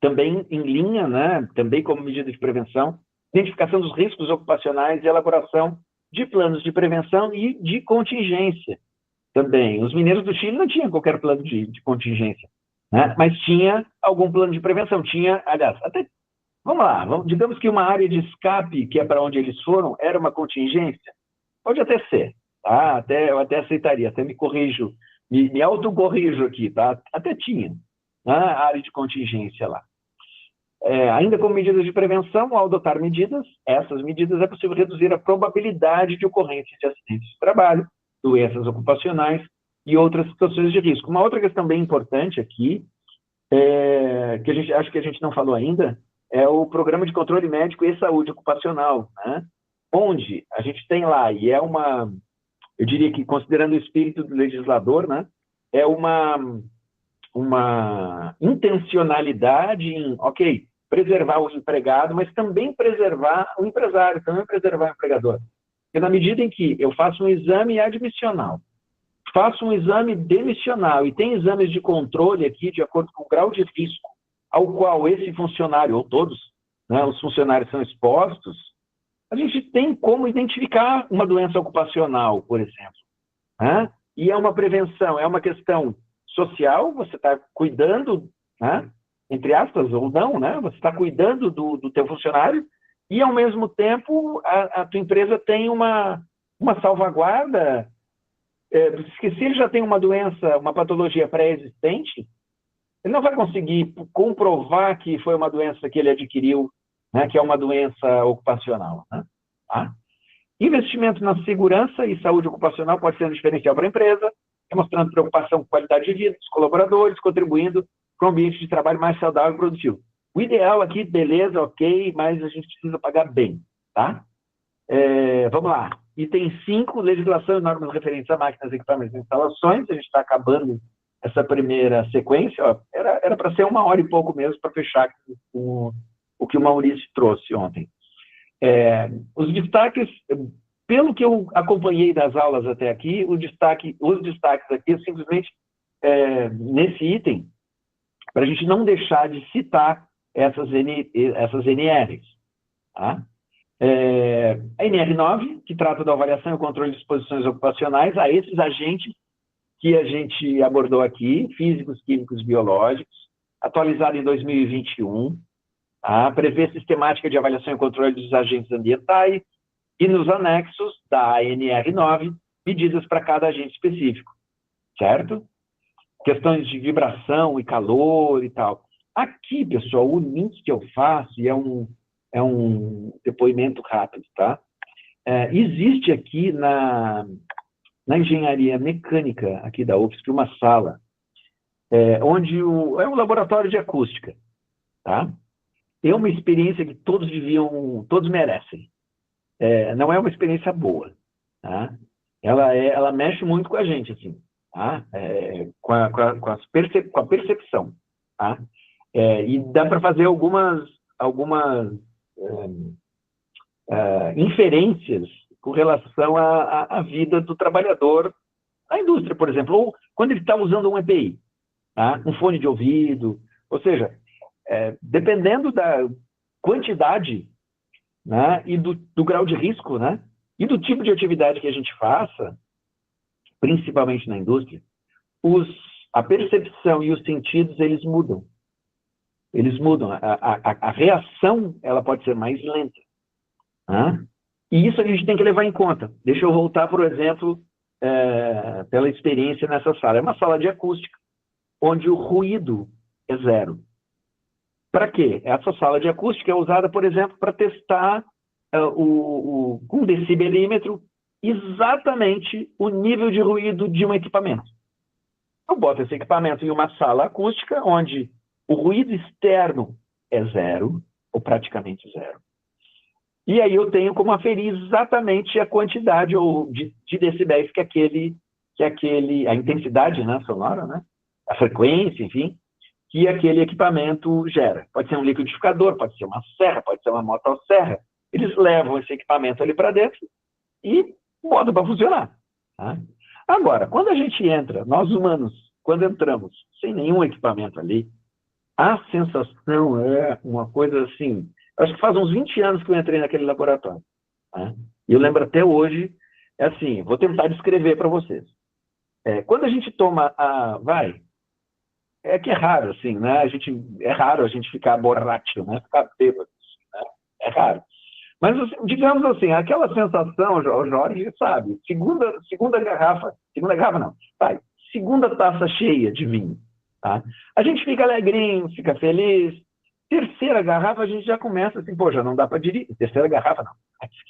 também em linha, né? Também como medida de prevenção, identificação dos riscos ocupacionais e elaboração de planos de prevenção e de contingência também. Os mineiros do Chile não tinham qualquer plano de contingência, né? Mas tinha algum plano de prevenção, tinha, aliás, até, vamos lá, digamos que uma área de escape, que é para onde eles foram, era uma contingência, pode até ser, tá? Eu até aceitaria, até me corrijo, me autocorrijo aqui, tá? Até tinha, né, a área de contingência lá. Ainda como medidas de prevenção, ao adotar essas medidas é possível reduzir a probabilidade de ocorrência de acidentes de trabalho, doenças ocupacionais e outras situações de risco. Uma outra questão bem importante aqui, que acho que a gente não falou ainda, é o Programa de Controle Médico e Saúde Ocupacional, né? Onde a gente tem lá, e eu diria que, considerando o espírito do legislador, né, é uma intencionalidade em, preservar o empregado, mas também preservar o empresário, também preservar o empregador. Porque na medida em que eu faço um exame admissional, faço um exame demissional e tem exames de controle aqui de acordo com o grau de risco ao qual esse funcionário, ou todos, né, os funcionários são expostos, a gente tem como identificar uma doença ocupacional, por exemplo, né? E é uma prevenção, é uma questão social, você está cuidando, né, entre aspas, ou não, né? Você está cuidando do teu funcionário e, ao mesmo tempo, a tua empresa tem uma salvaguarda. Porque se ele já tem uma doença, uma patologia pré-existente, ele não vai conseguir comprovar que foi uma doença que ele adquiriu, né, que é uma doença ocupacional, né? Tá? Investimento na segurança e saúde ocupacional pode ser um diferencial para a empresa, demonstrando preocupação com a qualidade de vida dos colaboradores, contribuindo para um ambiente de trabalho mais saudável e produtivo. O ideal aqui, beleza, ok, mas a gente precisa pagar bem, tá? Vamos lá. Item 5, legislação e normas referentes a máquinas, equipamentos e instalações. A gente está acabando essa primeira sequência. Ó, era para ser 1h e pouco mesmo, para fechar o que o Maurício trouxe ontem. Os destaques, pelo que eu acompanhei das aulas até aqui, os destaques aqui simplesmente nesse item, para a gente não deixar de citar essas NRs. Tá? A NR9, que trata da avaliação e controle de exposições ocupacionais a esses agentes que a gente abordou aqui, físicos, químicos, biológicos, atualizado em 2021, tá? Prevê sistemática de avaliação e controle dos agentes ambientais e nos anexos da ANR9, medidas para cada agente específico, certo? Questões de vibração e calor e tal. Aqui, pessoal, o link que eu faço, e é um depoimento rápido, tá? Existe aqui na engenharia mecânica aqui da UFSC uma sala onde é um laboratório de acústica, tá? É uma experiência que todos merecem. Não é uma experiência boa, tá? Ela mexe muito com a gente, assim, tá? Com a percepção, tá? E dá para fazer algumas inferências com relação à vida do trabalhador na indústria, por exemplo, ou quando ele está usando um EPI, tá? Um fone de ouvido, ou seja, dependendo da quantidade, né, e do grau de risco, né, e do tipo de atividade que a gente faça, principalmente na indústria, a percepção e os sentidos, eles mudam. Eles mudam. A reação, ela pode ser mais lenta. Né? E isso a gente tem que levar em conta. Deixa eu voltar, por exemplo, pela experiência nessa sala. É uma sala de acústica, onde o ruído é zero. Para quê? Essa sala de acústica é usada, por exemplo, para testar com decibelímetro exatamente o nível de ruído de um equipamento. Eu boto esse equipamento em uma sala acústica, onde o ruído externo é zero, ou praticamente zero. E aí eu tenho como aferir exatamente a quantidade de decibéis a intensidade, né, sonora, né, a frequência, enfim, que aquele equipamento gera. Pode ser um liquidificador, pode ser uma serra, pode ser uma motosserra. Eles levam esse equipamento ali para dentro e botam para funcionar. Tá? Agora, quando a gente entra, nós humanos, quando entramos sem nenhum equipamento ali, a sensação é uma coisa assim... Acho que faz uns 20 anos que eu entrei naquele laboratório. Tá? E eu lembro até hoje, assim, vou tentar descrever para vocês. Quando a gente toma que é raro, assim, né? É raro a gente ficar borracho, né? Ficar bêbado, né? É raro. Mas, digamos assim, aquela sensação, o Jorge sabe, segunda garrafa não, segunda taça cheia de vinho, tá? A gente fica alegrinho, fica feliz. Terceira garrafa, a gente já começa assim, já não dá para dirigir. Terceira garrafa, não.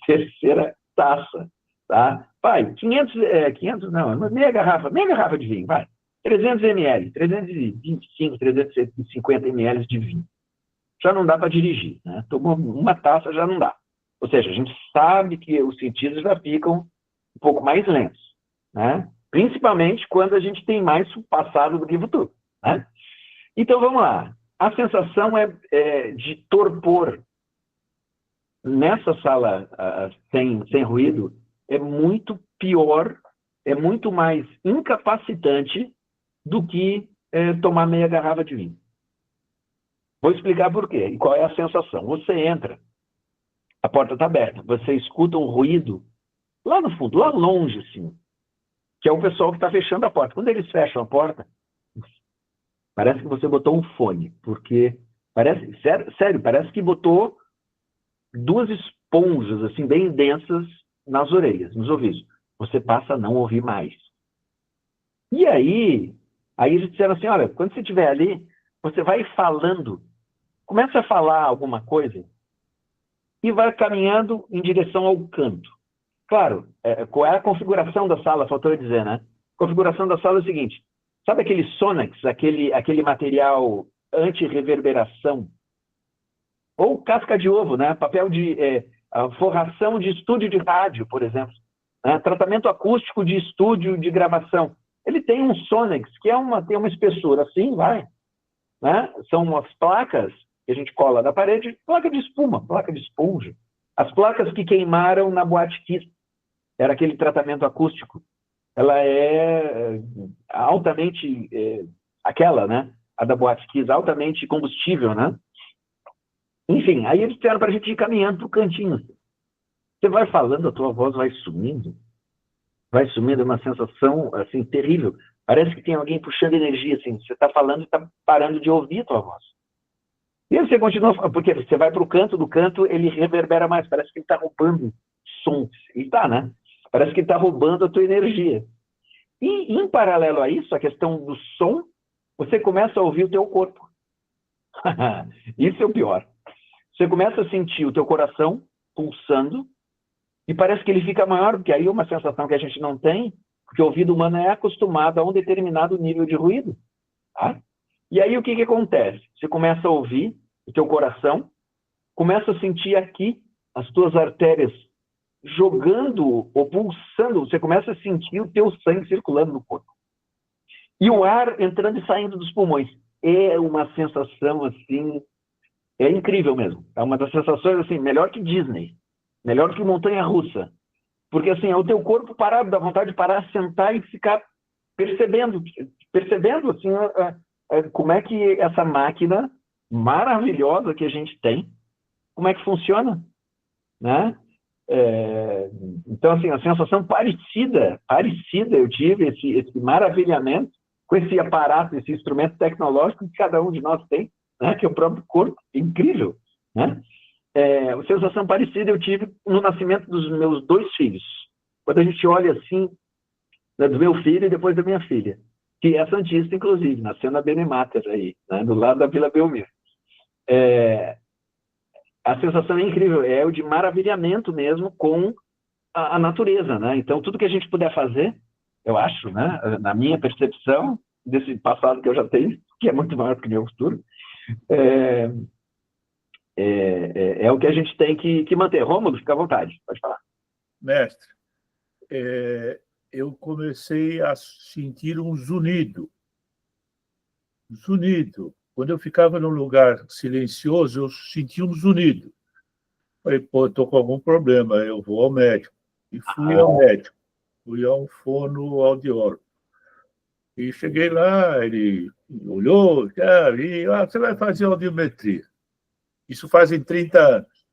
Terceira taça, tá? Meia garrafa de vinho, vai. 300 ml, 325, 350 ml de vinho. Já não dá para dirigir, né? Tomou uma taça, já não dá. Ou seja, a gente sabe que os sentidos já ficam um pouco mais lentos, né? Principalmente quando a gente tem mais passado do que futuro, né? Então, vamos lá. A sensação de torpor nessa sala sem ruído é muito pior, é muito mais incapacitante do que tomar meia garrafa de vinho. Vou explicar por quê e qual é a sensação. Você entra, a porta está aberta, você escuta um ruído lá no fundo, lá longe, assim, que é o pessoal que está fechando a porta. Quando eles fecham a porta, parece que você botou um fone, porque sério, parece que botou duas esponjas, assim, bem densas nas orelhas, nos ouvidos. Você passa a não ouvir mais. E aí eles disseram assim, olha, quando você estiver ali, você vai falando, começa a falar alguma coisa e vai caminhando em direção ao canto. Claro, qual é a configuração da sala, faltou eu dizer, né? A configuração da sala é o seguinte, sabe aquele Sonex, aquele material anti-reverberação? Ou casca de ovo, né? Papel de forração de estúdio de rádio, por exemplo. Né? Tratamento acústico de estúdio de gravação. Ele tem um Sonex, que tem uma espessura assim, né? São umas placas que a gente cola na parede, placa de espuma, placa de esponja. As placas que queimaram na Boate Kiss, era aquele tratamento acústico. Ela é altamente, aquela, né? A da Boate Kiss, altamente combustível, né? Enfim, aí eles disseram para a gente ir caminhando para o cantinho. Você vai falando, a tua voz vai sumindo, é uma sensação, assim, terrível. Parece que tem alguém puxando energia, assim, você está falando e está parando de ouvir a tua voz. E aí você continua, porque você vai para o canto, do canto ele reverbera mais, parece que ele está roubando som. E está, né? Parece que ele está roubando a tua energia. E, em paralelo a isso, a questão do som, você começa a ouvir o teu corpo. Isso é o pior. Você começa a sentir o teu coração pulsando e parece que ele fica maior, porque aí é uma sensação que a gente não tem, porque o ouvido humano é acostumado a um determinado nível de ruído. Tá? E aí o que acontece? Você começa a ouvir o teu coração, começa a sentir aqui as tuas artérias jogando ou pulsando, você começa a sentir o teu sangue circulando no corpo. E o ar entrando e saindo dos pulmões. É uma sensação, assim, é incrível mesmo. É uma das sensações, assim, melhor que Disney, melhor que montanha-russa. Porque, assim, é o teu corpo parado, dá vontade de parar, sentar e ficar percebendo, assim, como é que essa máquina maravilhosa que a gente tem, como é que funciona, né? Então, assim, a sensação parecida, eu tive esse maravilhamento com esse aparato, esse instrumento tecnológico que cada um de nós tem, né, que é o próprio corpo, incrível, né? A sensação parecida eu tive no nascimento dos meus 2 filhos. Quando a gente olha assim, né, do meu filho e depois da minha filha, que é santista, inclusive, nasceu na Benemater, aí, né, do lado da Vila Belmiro. A sensação é incrível, é o de maravilhamento mesmo com a natureza, né? Então, tudo que a gente puder fazer, eu acho, né, na minha percepção desse passado que eu já tenho, que é muito maior do que o meu futuro, é o que a gente tem que manter. Rômulo, fica à vontade, pode falar. Mestre, eu comecei a sentir um zunido. Zunido. Quando eu ficava num lugar silencioso, eu sentia um zunido. Falei, pô, estou com algum problema, eu vou ao médico. E fui ao médico. Fui a um fonoaudiólogo. E cheguei lá, ele olhou, e você vai fazer audiometria. Isso fazem 30 anos.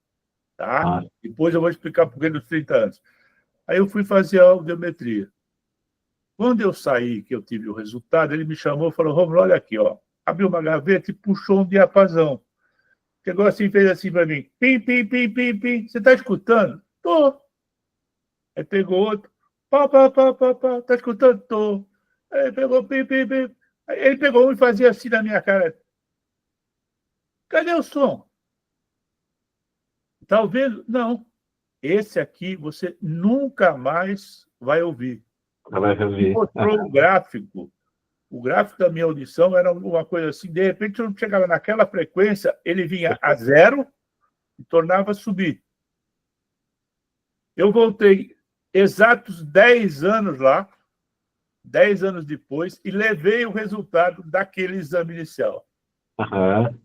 Tá? Depois eu vou explicar por que dos 30 anos. Aí eu fui fazer a audiometria. Quando eu saí, que eu tive o resultado, ele me chamou e falou, Romulo, olha aqui, ó. Abriu uma gaveta e puxou um diapasão. Chegou assim, fez assim para mim. Pim, pim, pim, pim, pim. Você está escutando? Tô. Aí pegou outro. Pá, pá, pá, pá, pá. Tá escutando? Tô. Aí pegou pim, pim, pim. Aí ele pegou um e fazia assim na minha cara. Cadê o som? Tá ouvindo? Não. Esse aqui você nunca mais vai ouvir. Ele mostrou o gráfico. O gráfico da minha audição era uma coisa assim, de repente eu não chegava naquela frequência, ele vinha a 0 e tornava a subir. Eu voltei exatos 10 anos lá, 10 anos depois, e levei o resultado daquele exame inicial. Uhum.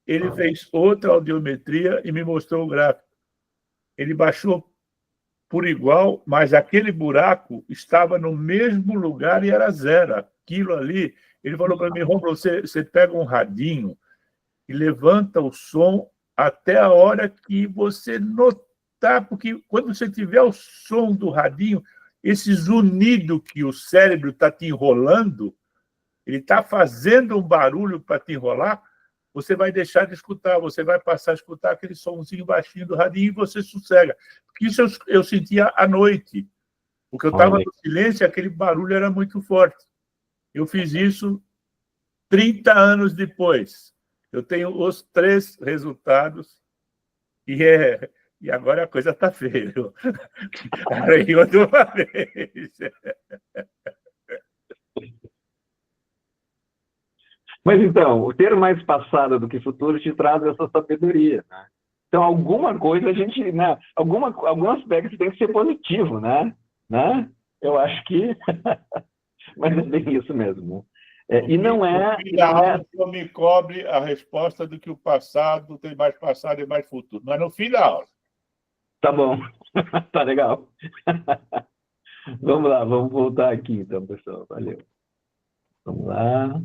Ele fez outra audiometria e me mostrou o gráfico. Ele baixou por igual, mas aquele buraco estava no mesmo lugar e era 0. Aquilo ali, ele falou para mim, Romulo, você pega um radinho e levanta o som até a hora que você notar, porque quando você tiver o som do radinho, esse zunido que o cérebro está te enrolando, ele está fazendo um barulho para te enrolar, você vai deixar de escutar, você vai passar a escutar aquele somzinho baixinho do radinho e você sossega. Porque isso eu sentia à noite, porque eu estava no silêncio e aquele barulho era muito forte. Eu fiz isso 30 anos depois. Eu tenho os 3 resultados e agora a coisa está feia. Aí outra vez. Mas, então, o ter mais passado do que futuro te traz essa sabedoria, né? Então, alguma coisa a gente, né? Algum aspecto tem que ser positivo, né? Eu acho que... Mas é bem isso mesmo. E não é... Não me cobre a resposta do que o passado tem mais passado e mais futuro. Mas no fim da aula. Tá bom. Tá legal. Vamos lá, vamos voltar aqui então, pessoal. Valeu. Vamos lá.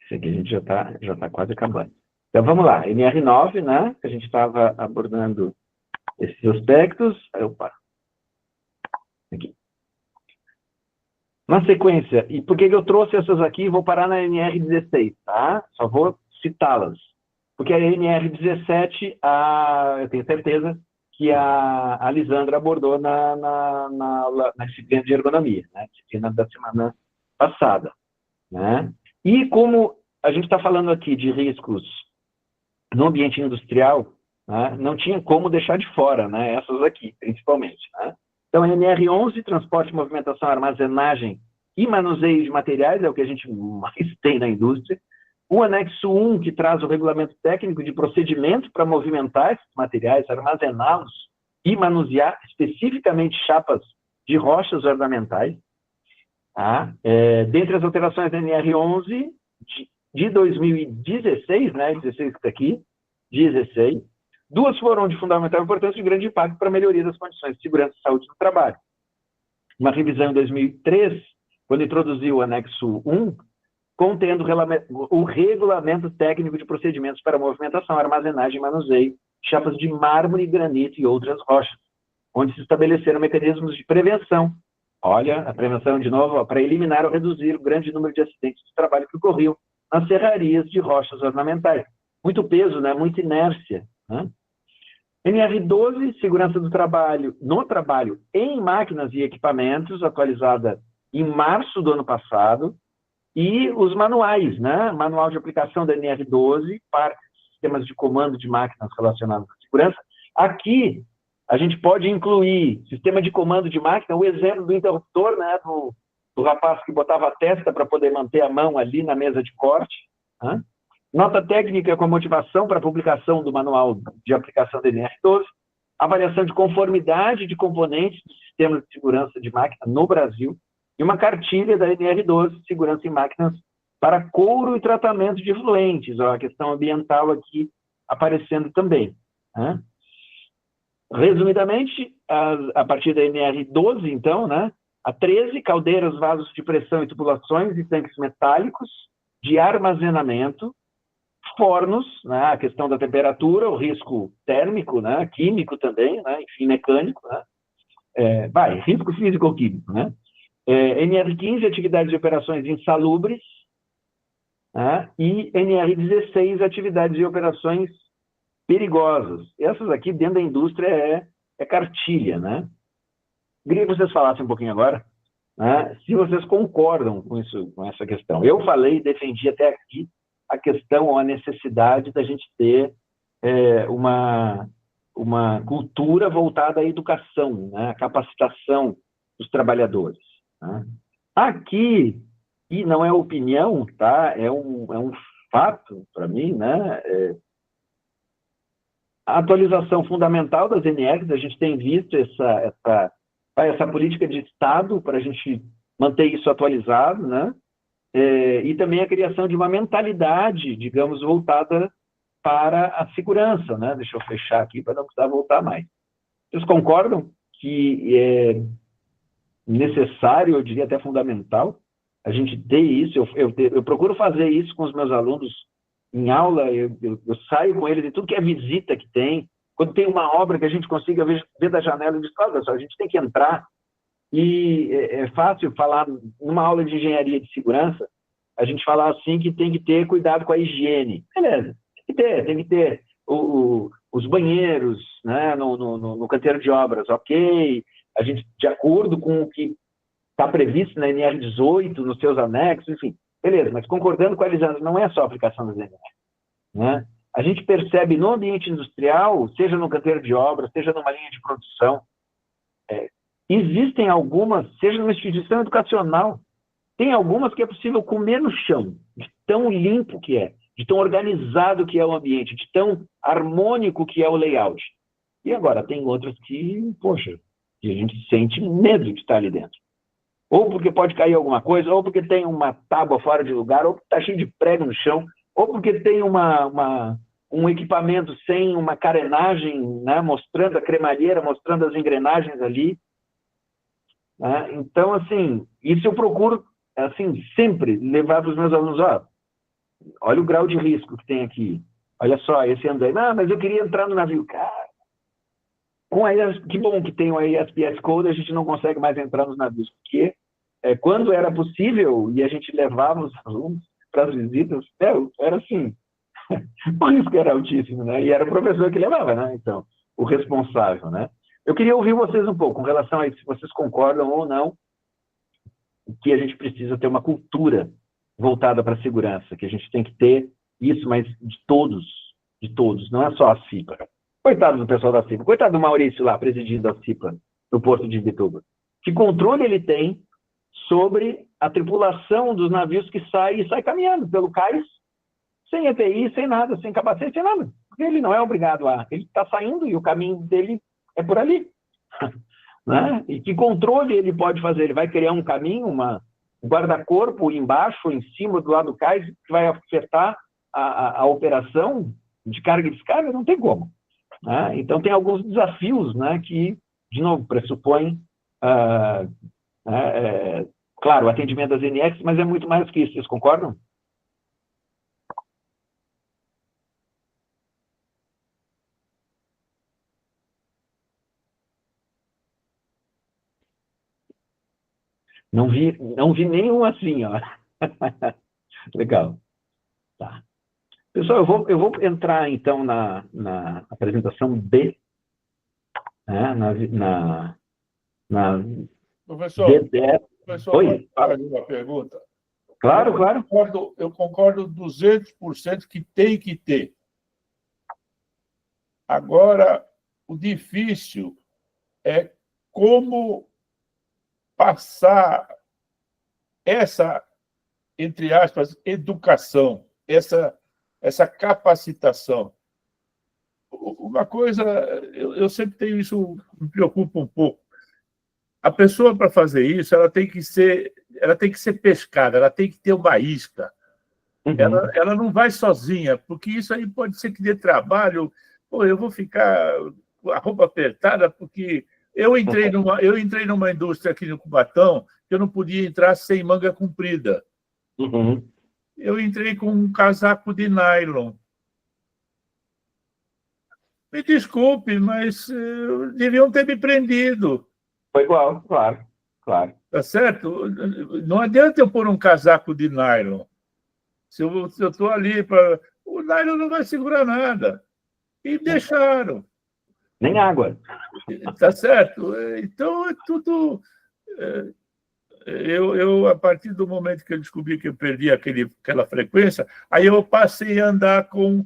Esse aqui a gente já tá quase acabando. Então, vamos lá. NR9, né? Que a gente estava abordando esses aspectos. Opa. Aqui. Na sequência, e por que eu trouxe essas aqui? Vou parar na NR16, tá? Só vou citá-las. Porque a NR17, eu tenho certeza que a Lisandra abordou na disciplina de ergonomia, né? Disciplina da semana passada, né? E como a gente está falando aqui de riscos no ambiente industrial, né? Não tinha como deixar de fora, né? Essas aqui, principalmente, né? Então, a NR11, transporte, movimentação, armazenagem e manuseio de materiais, é o que a gente mais tem na indústria. O anexo 1, que traz o regulamento técnico de procedimento para movimentar esses materiais, armazená-los e manusear especificamente chapas de rochas ornamentais. Tá? Dentre as alterações da NR11 de 2016, né, 16 que está aqui, 16, duas foram de fundamental importância e de grande impacto para a melhoria das condições de segurança e saúde no trabalho. Uma revisão em 2003, quando introduziu o anexo 1, contendo o regulamento técnico de procedimentos para movimentação, armazenagem e manuseio, chapas de mármore, granito e outras rochas, onde se estabeleceram mecanismos de prevenção. Olha, a prevenção, de novo, para eliminar ou reduzir o grande número de acidentes de trabalho que ocorriam nas serrarias de rochas ornamentais. Muito peso, né? Muita inércia. Né? NR12, segurança do trabalho, no trabalho em máquinas e equipamentos, atualizada em março do ano passado, e os manuais, né? Manual de aplicação da NR12, parte de sistemas de comando de máquinas relacionados à segurança. Aqui, a gente pode incluir sistema de comando de máquina, o exemplo do interruptor, né? Do rapaz que botava a testa para poder manter a mão ali na mesa de corte. Né? Nota técnica com a motivação para a publicação do manual de aplicação da NR12. Avaliação de conformidade de componentes do sistema de segurança de máquina no Brasil. E uma cartilha da NR12, segurança em máquinas para couro e tratamento de efluentes, ó, a questão ambiental aqui aparecendo também. Né? Resumidamente, a partir da NR12, então, né, a 13, caldeiras, vasos de pressão e tubulações e tanques metálicos de armazenamento, fornos, né, a questão da temperatura, o risco térmico, né, químico também, né, enfim, mecânico, né, risco físico-químico, né, NR15, atividades de operações insalubres, né? E NR16, atividades de operações perigosas. Essas aqui, dentro da indústria, é cartilha, né? Queria que vocês falassem um pouquinho agora, né, se vocês concordam com isso, com essa questão. Eu falei e defendi até aqui a questão ou a necessidade da gente ter uma cultura voltada à educação, né, à capacitação dos trabalhadores. Né? Aqui, e não é opinião, tá? É um fato para mim, né? A atualização fundamental das NRs, a gente tem visto essa política de Estado para a gente manter isso atualizado, né? E também a criação de uma mentalidade, digamos, voltada para a segurança, né? Deixa eu fechar aqui para não precisar voltar mais. Vocês concordam que é necessário, eu diria até fundamental, a gente ter isso? Eu procuro fazer isso com os meus alunos em aula, eu saio com eles e tudo que é visita que tem, quando tem uma obra que a gente consiga ver da janela, eu digo, olha só, a gente tem que entrar, e é fácil falar, numa aula de engenharia de segurança, a gente falar assim que tem que ter cuidado com a higiene. Beleza, tem que ter os banheiros, né, no canteiro de obras, ok, a gente, de acordo com o que está previsto na NR18, nos seus anexos, enfim, beleza, mas concordando com a Elisandra, não é só a aplicação das NR. Né? A gente percebe no ambiente industrial, seja no canteiro de obras, seja numa linha de produção, existem algumas, seja numa instituição educacional, tem algumas que é possível comer no chão, de tão limpo que é, de tão organizado que é o ambiente, de tão harmônico que é o layout. E agora, tem outras que, poxa, que a gente sente medo de estar ali dentro. ou porque pode cair alguma coisa, ou porque tem uma tábua fora de lugar, ou porque está cheio de prego no chão, ou porque tem um equipamento sem uma carenagem, né, mostrando a cremalheira, mostrando as engrenagens ali. Né? Então, assim, isso eu procuro, assim, sempre levar para os meus alunos, olha o grau de risco que tem aqui. Olha só, esse ano aí, mas eu queria entrar no navio. Cara, que bom que tem o ISPS Code, a gente não consegue mais entrar nos navios, porque quando era possível e a gente levava os alunos para as visitas, era assim, o risco era altíssimo, né? E era o professor que levava, né? Então, o responsável, né? Eu queria ouvir vocês um pouco com relação a isso, se vocês concordam ou não, que a gente precisa ter uma cultura voltada para a segurança, que a gente tem que ter isso, mas de todos, não é só a CIPA. Coitado do pessoal da CIPA, coitado do Maurício lá, presidindo a CIPA, no porto de Imbituba. Que controle ele tem sobre a tripulação dos navios que sai caminhando pelo cais, sem EPI, sem nada, sem capacete, sem nada. Porque ele não é obrigado a... Ele está saindo e o caminho dele é por ali. Né? E que controle ele pode fazer? Ele vai criar um caminho, um guarda-corpo embaixo, em cima, do lado do cais, que vai afetar a operação de carga e descarga? Não tem como. Né? Então, tem alguns desafios, né, que, de novo, pressupõem, claro, o atendimento das NX, mas é muito mais que isso. Vocês concordam? Não vi nenhum assim, ó. Legal. Tá. Pessoal, eu vou entrar, então, na apresentação B, né, na Professor, B10. professor, Oi, pode fazer uma pergunta? Claro, claro. Eu concordo 200% que tem que ter. Agora, o difícil é como passar essa, entre aspas, educação, essa capacitação. Uma coisa, eu sempre tenho isso, me preocupa um pouco. A pessoa, para fazer isso, ela tem que ser pescada, ela tem que ter uma isca. Uhum. Ela não vai sozinha, porque isso aí pode ser que dê trabalho. Pô, eu vou ficar com a roupa apertada, porque eu entrei numa indústria aqui no Cubatão que eu não podia entrar sem manga comprida. Uhum. Eu entrei com um casaco de nylon. Me desculpe, mas deviam ter me prendido. Foi igual, claro, claro. Tá certo? Não adianta eu pôr um casaco de nylon. Se eu estou ali para... O nylon não vai segurar nada. E deixaram. Nem água. Tá certo? Então, é tudo... Eu, a partir do momento que eu descobri que eu perdi aquela frequência, aí eu passei a andar com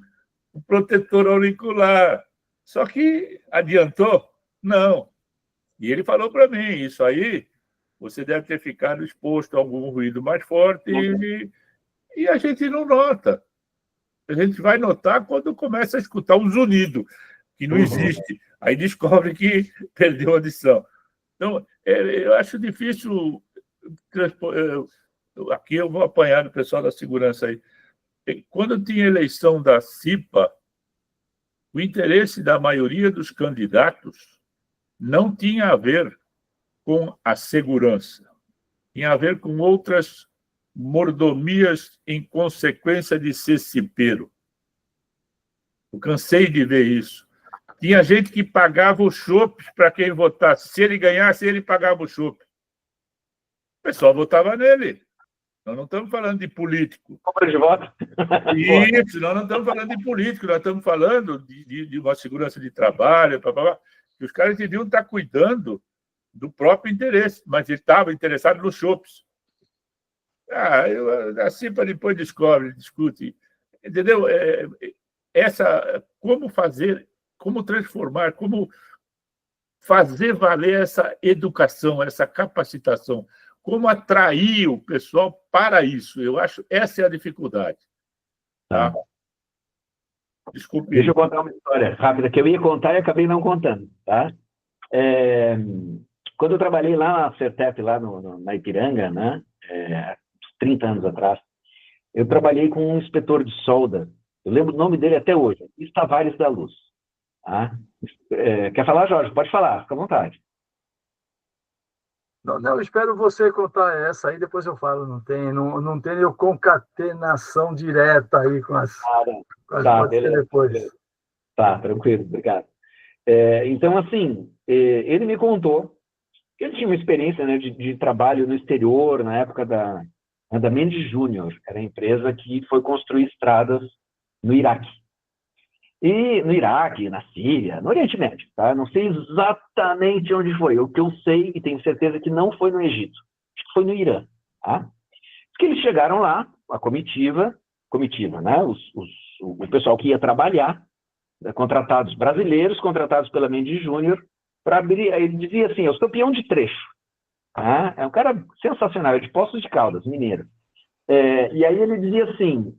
o protetor auricular. Só que adiantou? Não. E ele falou para mim, isso aí, você deve ter ficado exposto a algum ruído mais forte e a gente não nota. A gente vai notar quando começa a escutar um zunido, que não existe. Aí descobre que perdeu a audição. Então, eu acho difícil... Aqui eu vou apanhar o pessoal da segurança aí. Quando tinha eleição da CIPA, o interesse da maioria dos candidatos não tinha a ver com a segurança, tinha a ver com outras mordomias em consequência de ser cipeiro. Eu cansei de ver isso. Tinha gente que pagava o chopp para quem votasse. Se ele ganhasse, ele pagava o chopp. O pessoal votava nele. Nós não estamos falando de político. Compra de voto. Isso, nós não estamos falando de político, nós estamos falando de uma segurança de trabalho, que os caras deviam estar cuidando do próprio interesse, mas eles estavam interessados nos chopps. A CIPA depois descobre, discute. Entendeu? Como fazer, como transformar, como fazer valer essa educação, essa capacitação, como atrair o pessoal para isso. Eu acho essa é a dificuldade. Tá? Desculpe. Deixa eu contar uma história rápida que eu ia contar e acabei não contando. Tá? quando eu trabalhei lá na CETEP, lá na Ipiranga, né, 30 anos atrás, eu trabalhei com um inspetor de solda, eu lembro o nome dele até hoje, Luiz Tavares da Luz. Tá? Quer falar, Jorge? Pode falar, fica à vontade. Não, eu espero você contar essa aí, depois eu falo. Não tem concatenação direta aí com as Tá, pode ser beleza, depois. beleza. Tá, tranquilo, obrigado. Então, assim, ele me contou que ele tinha uma experiência, né, de trabalho no exterior, na época da Mendes Júnior, que era a empresa que foi construir estradas no Iraque. E no Iraque, na Síria, no Oriente Médio, tá? Não sei exatamente onde foi. O que eu sei, e tenho certeza que não foi no Egito, acho que foi no Irã, tá? Que eles chegaram lá, a comitiva, né? O pessoal que ia trabalhar, contratados brasileiros, contratados pela Mendes Júnior, para abrir. Ele dizia assim: eu sou peão de trecho. Tá? É um cara sensacional, é de Poços de Caldas, mineiro. E aí ele dizia assim: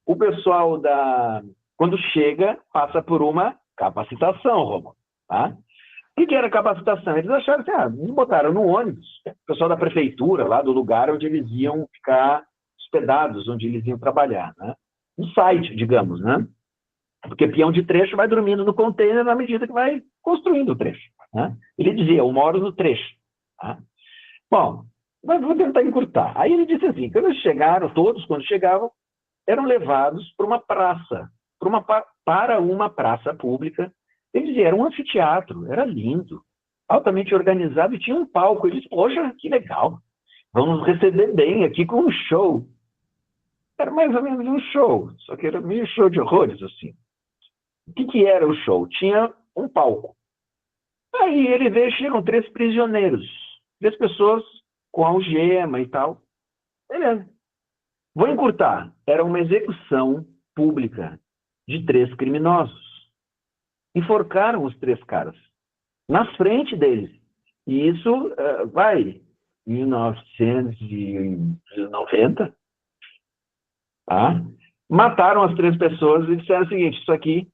o pessoal quando chega, passa por uma capacitação, Romulo. Tá? O que era capacitação? Eles acharam assim, eles botaram no ônibus, o pessoal da prefeitura, lá do lugar onde eles iam ficar hospedados, onde eles iam trabalhar, né? Um site, digamos, né? Porque peão de trecho vai dormindo no container na medida que vai construindo o trecho, né? Ele dizia: eu moro no trecho. Tá? Bom, mas vou tentar encurtar. Aí ele disse assim: quando eles chegaram, todos, quando chegavam, eram levados para uma praça, para uma praça pública. Ele dizia: era um anfiteatro, era lindo, altamente organizado e tinha um palco. Ele disse: poxa, que legal, vamos receber bem aqui com um show. Era mais ou menos um show, só que era meio show de horrores, assim. O que era o show? Tinha um palco. Aí ele vê, chegam 3 prisioneiros, 3 pessoas com algema e tal. Beleza. Vou encurtar. Era uma execução pública de 3 criminosos. Enforcaram os 3 caras na frente deles. E isso vai em 1990. Tá? Mataram as 3 pessoas e disseram o seguinte: isso aqui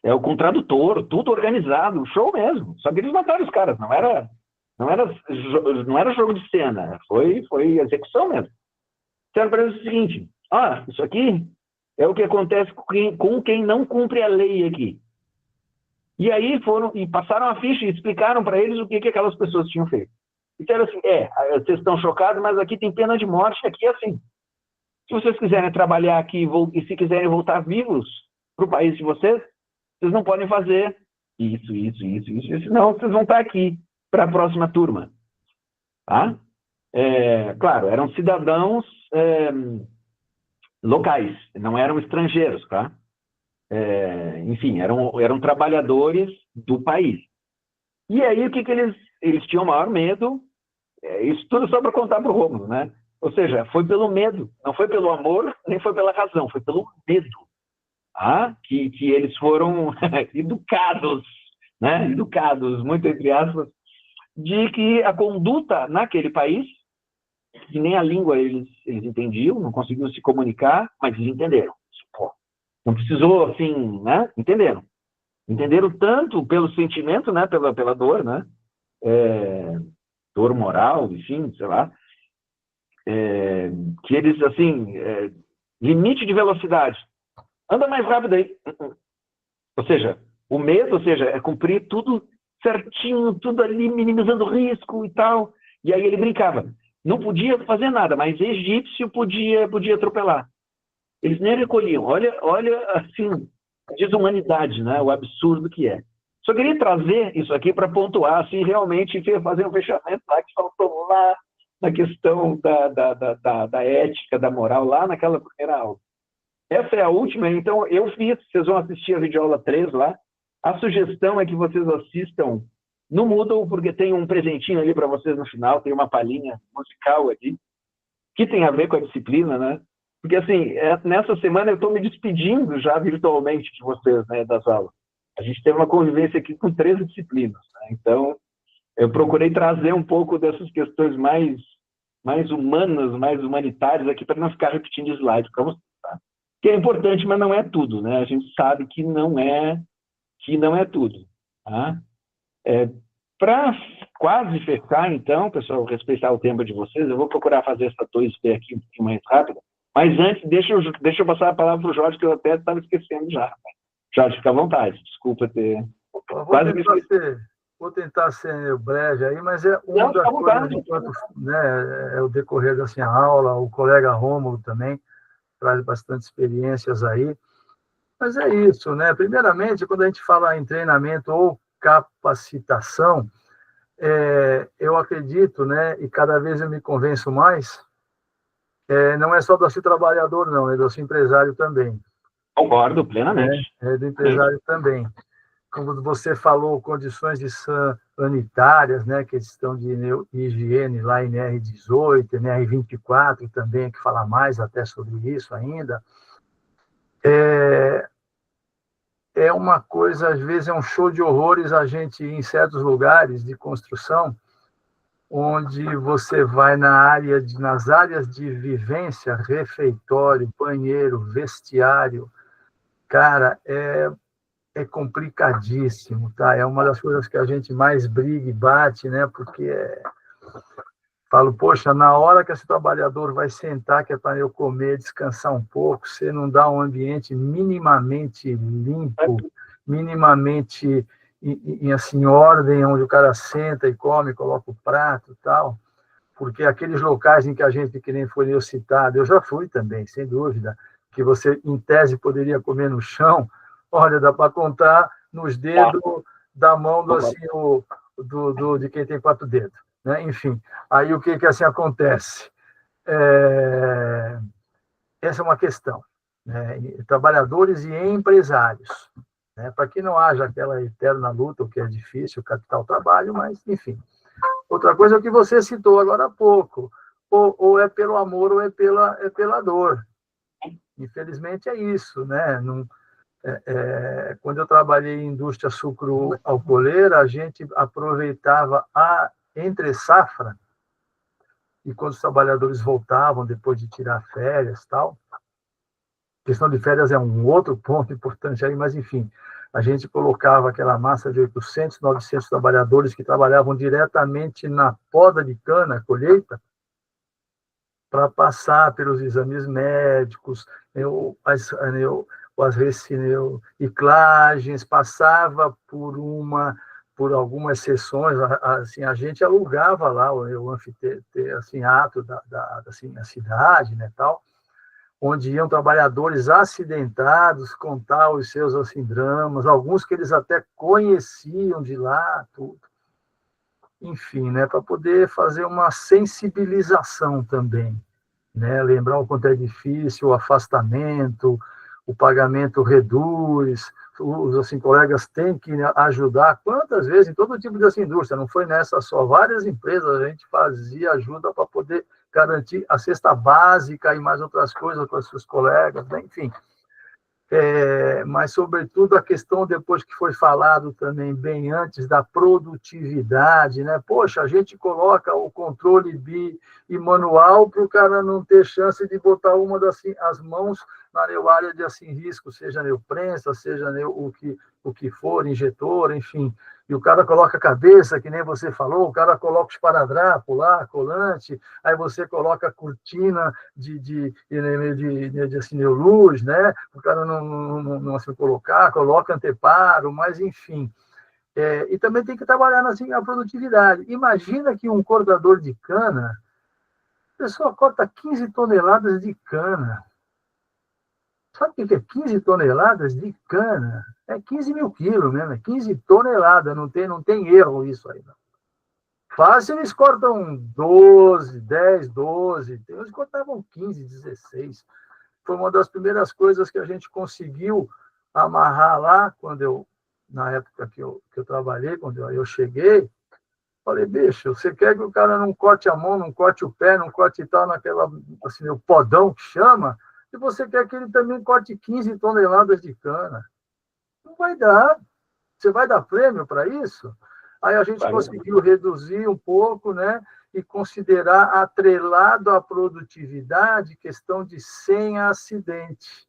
é com tradutor, tudo organizado, um show mesmo. Só que eles mataram os caras, não era jogo de cena, foi execução mesmo. Disseram para eles o seguinte: isso aqui é o que acontece com quem não cumpre a lei aqui. E aí foram e passaram a ficha e explicaram para eles o que aquelas pessoas tinham feito. Disseram assim: vocês estão chocados, mas aqui tem pena de morte, aqui é assim. Se vocês quiserem trabalhar aqui e se quiserem voltar vivos para o país de vocês não podem fazer isso. Não, vocês vão estar aqui para a próxima turma. Tá? Claro, eram cidadãos locais, não eram estrangeiros, tá? Enfim, eram trabalhadores do país. E aí, o que eles tinham maior medo? Isso tudo só para contar para o Rômulo, né? Ou seja, foi pelo medo, não foi pelo amor, nem foi pela razão, foi pelo medo. Que eles foram educados, né? Educados, muito entre aspas, de que a conduta naquele país, que nem a língua eles entendiam, não conseguiam se comunicar, mas eles entenderam. Pô, não precisou, assim, né? Entenderam tanto pelo sentimento, né? Pela dor, né? Dor moral, enfim, sei lá, que eles, assim, limite de velocidade. Anda mais rápido aí. Ou seja, o medo, é cumprir tudo certinho, tudo ali, minimizando o risco e tal. E aí ele brincava. Não podia fazer nada, mas egípcio podia atropelar. Eles nem recolhiam. Olha, assim, a desumanidade, né? O absurdo que é. Só queria trazer isso aqui para pontuar, assim, realmente fazer um fechamento lá que faltou lá na questão da ética, da moral, lá naquela primeira aula. Essa é a última, então vocês vão assistir a videoaula 3 lá. A sugestão é que vocês assistam no Moodle, porque tem um presentinho ali para vocês no final, tem uma palhinha musical ali, que tem a ver com a disciplina, né? Porque, assim, nessa semana eu estou me despedindo já virtualmente de vocês, né, das aulas. A gente teve uma convivência aqui com 13 disciplinas, né? Então, eu procurei trazer um pouco dessas questões mais humanas, mais humanitárias aqui, para não ficar repetindo slides para vocês, tá? Que é importante, mas não é tudo, né? A gente sabe que não é tudo, tá? Para quase fechar, então, pessoal, respeitar o tempo de vocês. Eu vou procurar fazer essa 2B aqui um pouquinho mais rápida. Mas antes, deixa eu passar a palavra para o Jorge, que eu até estava esquecendo já. Jorge, fica à vontade. Desculpa ter... Vou tentar ser breve aí, mas é uma Não, das coisas, enquanto, né, é o decorrer assim, a aula, o colega Rômulo também traz bastante experiências aí. Mas é isso, né? Primeiramente, quando a gente fala em treinamento ou capacitação, eu acredito, né, e cada vez eu me convenço mais, não é só do trabalhador, não, é do empresário também. Concordo plenamente. É do empresário também. Como você falou, condições sanitárias, né, questão de higiene lá em NR18, NR24 também, que fala mais até sobre isso ainda. É uma coisa, às vezes, é um show de horrores a gente ir em certos lugares de construção, onde você vai nas áreas de vivência, refeitório, banheiro, vestiário, cara, é complicadíssimo, tá? É uma das coisas que a gente mais briga e bate, né? Porque falo, poxa, na hora que esse trabalhador vai sentar, que é para eu comer, descansar um pouco, você não dá um ambiente minimamente limpo, minimamente em ordem, onde o cara senta e come, coloca o prato e tal, porque aqueles locais em que a gente, que nem foi eu citado, eu já fui também, sem dúvida, que você, em tese, poderia comer no chão, olha, dá para contar nos dedos da mão de quem tem 4 dedos. Né? Enfim, aí o que assim acontece? Essa é uma questão. Né? Trabalhadores e empresários. Né? Para que não haja aquela eterna luta, o que é difícil, o capital-trabalho, mas, enfim. Outra coisa é o que você citou agora há pouco. Ou é pelo amor ou é pela dor. Infelizmente é isso. Né? Não, quando eu trabalhei em indústria sucro-alcooleira, a gente aproveitava a entre-safra, e quando os trabalhadores voltavam depois de tirar férias, tal, questão de férias é um outro ponto importante aí, mas enfim, a gente colocava aquela massa de 800, 900 trabalhadores que trabalhavam diretamente na poda de cana, colheita, para passar pelos exames médicos, as reciclagens, passava por algumas sessões, assim, a gente alugava lá o anfiteatro, assim, assim, a cidade, né, tal, onde iam trabalhadores acidentados contar os seus assim, dramas, alguns que eles até conheciam de lá, tudo. Enfim, né, para poder fazer uma sensibilização também, né, lembrar o quanto é difícil, o afastamento, o pagamento reduz, os assim, colegas têm que ajudar. Quantas vezes, em todo tipo de assim, indústria, não foi nessa só, várias empresas a gente fazia ajuda para poder garantir a cesta básica e mais outras coisas com os seus colegas, né? Enfim. Mas, sobretudo, a questão, depois que foi falado também bem antes, da produtividade, né? Poxa, a gente coloca o controle e manual para o cara não ter chance de botar as mãos na área de assim, risco, seja neoprensa, seja o que for, injetor, enfim. E o cara coloca a cabeça, que nem você falou, o cara coloca os esparadrapo lá, colante, aí você coloca a cortina de assim, luz, né? O cara não se coloca anteparo, mas enfim. E também tem que trabalhar assim, a produtividade. Imagina que um cortador de cana, a pessoa corta 15 toneladas de cana. Sabe o que é 15 toneladas de cana? É 15 mil quilos mesmo, é 15 toneladas, não tem erro isso aí. Não. Fácil, eles cortam 12, 10, 12, eles cortavam 15, 16. Foi uma das primeiras coisas que a gente conseguiu amarrar lá, na época que eu trabalhei, quando eu cheguei, falei, bicho, você quer que o cara não corte a mão, não corte o pé, não corte tal, naquela, assim, o podão que chama, e você quer que ele também corte 15 toneladas de cana. Não vai dar. Você vai dar prêmio para isso? Aí a gente conseguiu reduzir um pouco, né? E considerar atrelado à produtividade questão de sem acidente.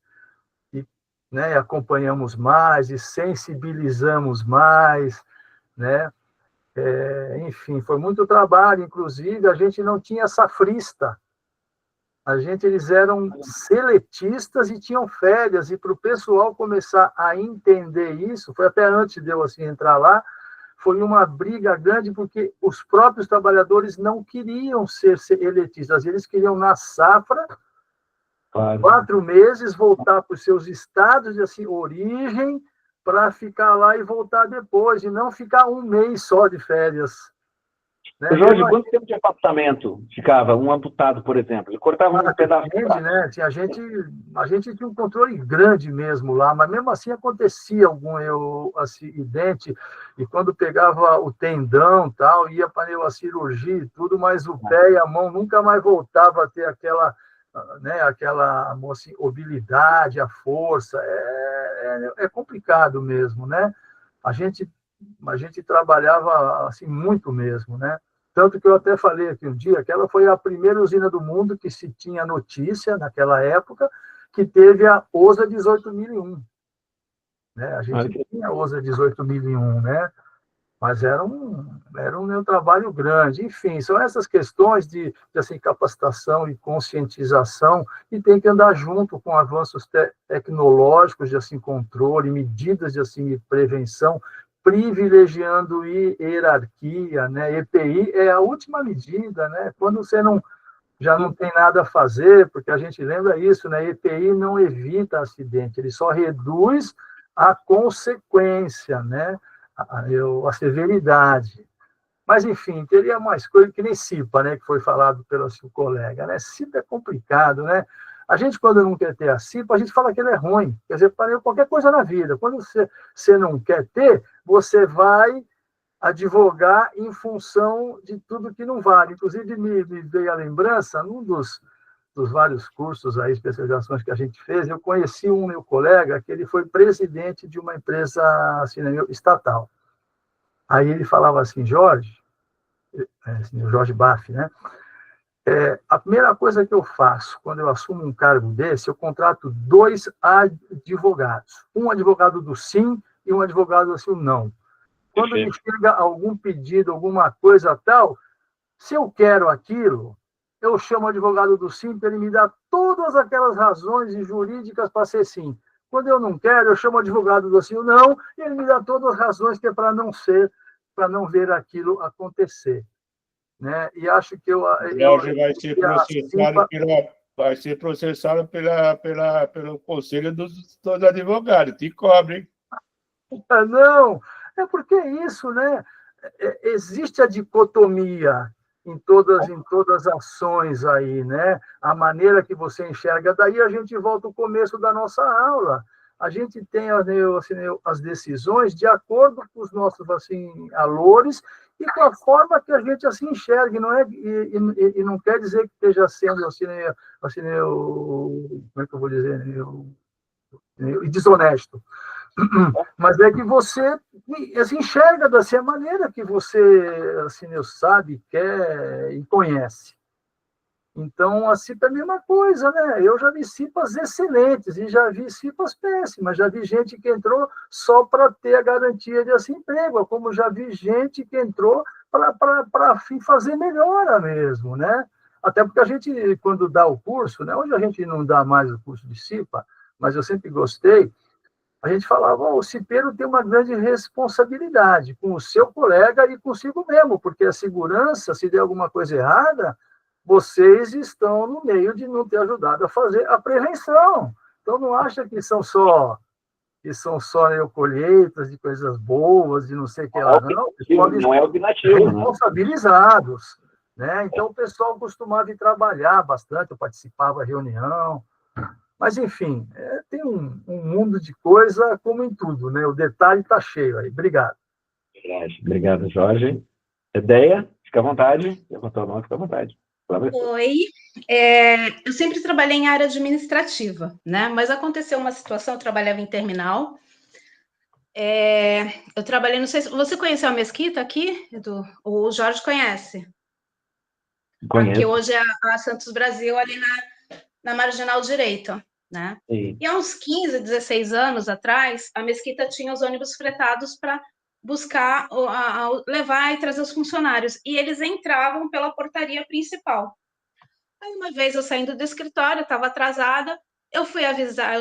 E, né, acompanhamos mais e sensibilizamos mais, né? Enfim, foi muito trabalho, inclusive, a gente não tinha safrista. Eles eram seletistas e tinham férias, e para o pessoal começar a entender isso, foi até antes de eu assim, entrar lá, foi uma briga grande, porque os próprios trabalhadores não queriam ser eletistas, eles queriam, na safra, 4 meses, voltar para os seus estados de assim, origem, para ficar lá e voltar depois, e não ficar um mês só de férias. Né? Jorge, quanto tempo de afastamento ficava um amputado, por exemplo? Ele cortava um pedaço. Depende, né? A gente tinha um controle grande mesmo lá, mas mesmo assim acontecia algum acidente, e quando pegava o tendão tal, ia para a cirurgia e tudo, mas o pé e a mão nunca mais voltava a ter aquela, né, aquela assim, mobilidade, a força. É complicado mesmo, né? A gente trabalhava assim muito mesmo, né? Tanto que eu até falei aqui um dia que ela foi a primeira usina do mundo que se tinha notícia, naquela época, que teve a OSA 18001. Né? A gente tinha a OSA 18001, né? Mas era um trabalho grande. Enfim, são essas questões de assim, capacitação e conscientização, e tem que andar junto com avanços tecnológicos de assim, controle, medidas de assim, prevenção, privilegiando hierarquia, né? EPI é a última medida, né? Quando você já não tem nada a fazer, porque a gente lembra isso, né? EPI não evita acidente, ele só reduz a consequência, né? A severidade. Mas, enfim, teria mais coisa que nem CIPA, né? Que foi falado pelo seu colega, né? CIPA é complicado, né? A gente, quando não quer ter a CIPA, a gente fala que ela é ruim. Quer dizer, para qualquer coisa na vida. Quando você não quer ter, você vai advogar em função de tudo que não vale. Inclusive, me veio a lembrança, num dos vários cursos, aí, especializações que a gente fez, eu conheci um meu colega que ele foi presidente de uma empresa assim, estatal. Aí ele falava assim, Jorge Baff, né? A primeira coisa que eu faço quando eu assumo um cargo desse, eu contrato 2 advogados. Um advogado do sim e um advogado assim, do não. Quando me chega algum pedido, alguma coisa tal, se eu quero aquilo, eu chamo o advogado do sim para ele me dar todas aquelas razões jurídicas para ser sim. Quando eu não quero, eu chamo o advogado do sim não, e ele me dá todas as razões que é para não ser, para não ver aquilo acontecer. Né? E acho que Jorge vai ser processado pelo Conselho dos Advogados, te cobrem. Não, é porque é isso, né? Existe a dicotomia em todas as ações aí, né? A maneira que você enxerga, daí a gente volta ao começo da nossa aula. A gente tem as decisões de acordo com os nossos assim, valores e com a forma que a gente assim enxerga, não é? E não quer dizer que esteja sendo assim, como é que eu vou dizer, desonesto. Mas é que você assim, enxerga dessa maneira que você assim, sabe, quer e conhece. Então, a CIPA é a mesma coisa, né? Eu já vi CIPAs excelentes e já vi CIPAs péssimas. Já vi gente que entrou só para ter a garantia de assim, emprego, como já vi gente que entrou para fazer melhora mesmo, né? Até porque a gente, quando dá o curso, né? Hoje a gente não dá mais o curso de CIPA, mas eu sempre gostei, a gente falava, o cipeiro tem uma grande responsabilidade com o seu colega e consigo mesmo, porque a segurança, se der alguma coisa errada, vocês estão no meio de não ter ajudado a fazer a prevenção. Então, não acha que são só colheitas de coisas boas, de não sei o que lá, não. Não é opinativo, responsabilizados. Né? Então, o pessoal costumava ir trabalhar bastante, eu participava da reunião. Mas, enfim, tem um mundo de coisa como em tudo, né? O detalhe está cheio aí. Obrigado. Obrigado, Jorge. Ideia? Fica à vontade. Levantou a mão, fica à vontade. Oi, eu sempre trabalhei em área administrativa, né? Mas aconteceu uma situação, eu trabalhava em terminal. Eu trabalhei, não sei se você conheceu a Mesquita aqui, Edu? O Jorge conhece. Conheço. Que hoje é a Santos Brasil, ali na Marginal Direita, né? Sim. E há uns 15, 16 anos atrás, a Mesquita tinha os ônibus fretados para buscar, levar e trazer os funcionários. E eles entravam pela portaria principal. Aí, uma vez eu saindo do escritório, estava atrasada, eu fui avisar,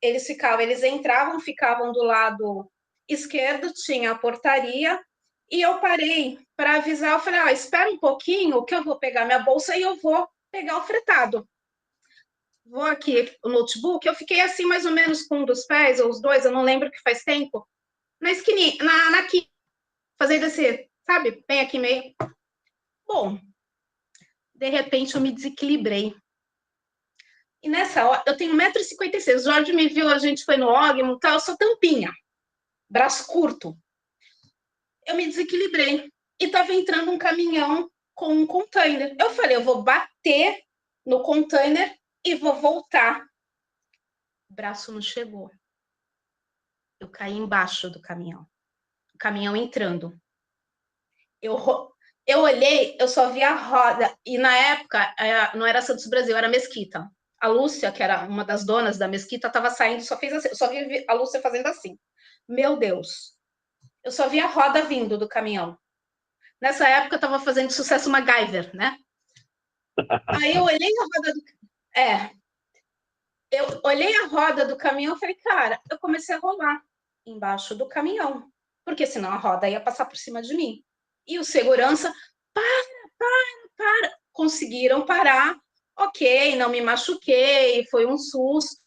eles entravam, ficavam do lado esquerdo, tinha a portaria, e eu parei para avisar, eu falei, espera um pouquinho, que eu vou pegar minha bolsa e eu vou pegar o fretado. Vou aqui, o notebook, eu fiquei assim mais ou menos com um dos pés, ou os dois, eu não lembro que faz tempo, na esquininha, aqui, fazendo esse, sabe, bem aqui meio. Bom, de repente eu me desequilibrei. E nessa hora, eu tenho 1,56 m, o Jorge me viu, a gente foi no Ogmo, tal, eu sou tampinha, braço curto. Eu me desequilibrei e estava entrando um caminhão com um container. Eu falei, eu vou bater no container e vou voltar. O braço não chegou. Eu caí embaixo do caminhão. O caminhão entrando. Eu olhei, eu só vi a roda. E na época, não era Santos Brasil, era Mesquita. A Lúcia, que era uma das donas da Mesquita, estava saindo, só fez assim. Eu só vi a Lúcia fazendo assim. Meu Deus. Eu só vi a roda vindo do caminhão. Nessa época, eu estava fazendo sucesso MacGyver, né? Aí eu olhei a roda do... Eu olhei a roda do caminhão e falei, cara, eu comecei a rolar embaixo do caminhão, porque senão a roda ia passar por cima de mim. E o segurança, para. Conseguiram parar. Ok, não me machuquei, foi um susto.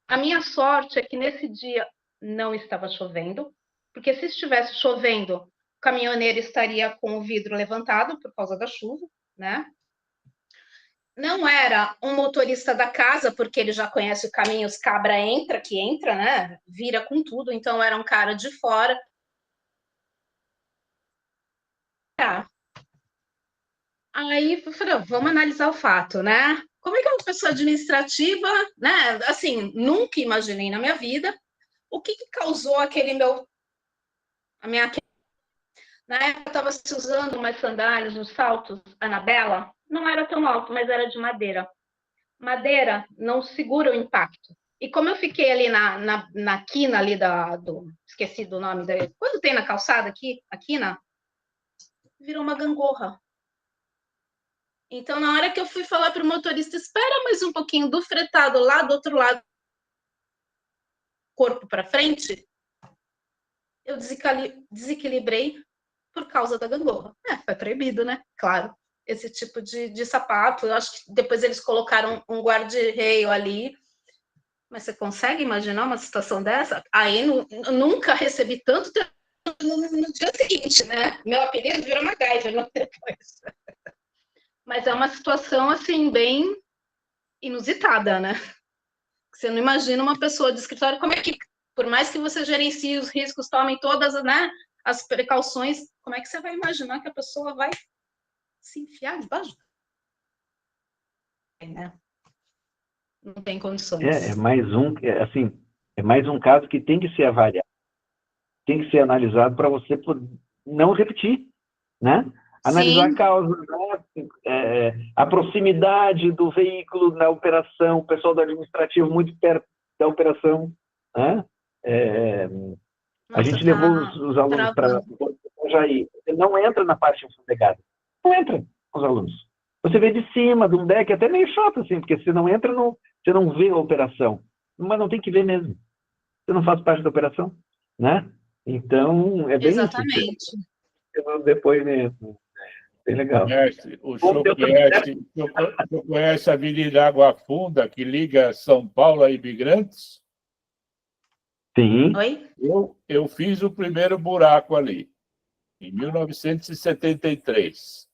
A minha sorte é que nesse dia não estava chovendo, porque se estivesse chovendo, o caminhoneiro estaria com o vidro levantado por causa da chuva, né? Não era um motorista da casa, porque ele já conhece o caminho, os cabra que entra, né? Vira com tudo, então era um cara de fora. Aí eu falei, vamos analisar o fato, né? Como é que uma pessoa administrativa, né? Assim, nunca imaginei na minha vida o que causou Na época eu estava se usando umas sandálias, uns saltos Anabela, não era tão alto, mas era de madeira. Madeira não segura o impacto. E como eu fiquei ali na quina ali esqueci do nome dele. Quando tem na calçada aqui, a quina, virou uma gangorra. Então, na hora que eu fui falar para o motorista, espera mais um pouquinho do fretado lá do outro lado, corpo para frente, eu desequilibrei por causa da gangorra. Foi proibido, né? Claro, esse tipo de sapato. Eu acho que depois eles colocaram um guarda-reio ali. Mas você consegue imaginar uma situação dessa? Aí nunca recebi tanto no dia seguinte, né? Meu apelido virou MacGyver depois. Mas é uma situação, assim, bem inusitada, né? Você não imagina uma pessoa de escritório, como é que, por mais que você gerencie os riscos, tomem todas, né, as precauções, como é que você vai imaginar que a pessoa vai se enfiar debaixo? Né? Não tem condições. É mais um caso que tem que ser avaliado, tem que ser analisado para você não repetir, né? Analisar a causa, né? A proximidade do veículo na operação, o pessoal do administrativo muito perto da operação, né? A gente levou os alunos para Jair. Você não entra na parte infundegada. Não entra com os alunos. Você vê de cima, de um deck, até meio chato, assim, porque você não entra, você não vê a operação. Mas não tem que ver mesmo. Você não faz parte da operação, né? Então, é bem Exatamente. isso. Depoimento. Bem legal. O senhor conhece a Avenida Água Funda, que liga São Paulo a Imigrantes? Sim. Oi? Eu fiz o primeiro buraco ali, em 1973.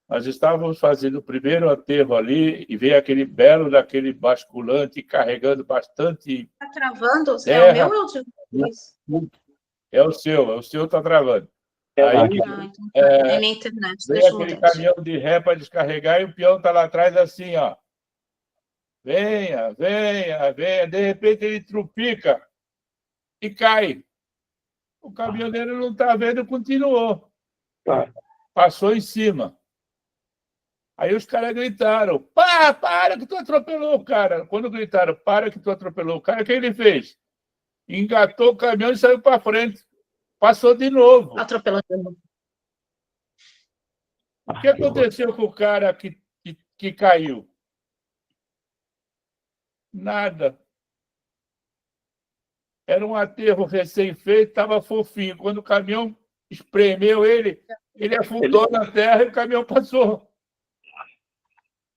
Nós estávamos fazendo o primeiro aterro ali e veio aquele belo daquele basculante carregando bastante... Está travando? Terra. É o meu ou é o seu está travando. Aí, então é minha internet. Veio aquele caminhão de ré para descarregar e o peão está lá atrás assim, ó. Venha. De repente ele trupica e cai. O caminhoneiro não está vendo, continuou. Passou em cima. Aí os caras gritaram, para que tu atropelou o cara. Quando gritaram, para que tu atropelou o cara, o que ele fez? Engatou o caminhão e saiu para frente. passou de novo. Atropelou de novo. O que aconteceu com o cara que caiu? Nada. Era um aterro recém-feito, estava fofinho. Quando o caminhão espremeu ele afundou na terra e o caminhão passou.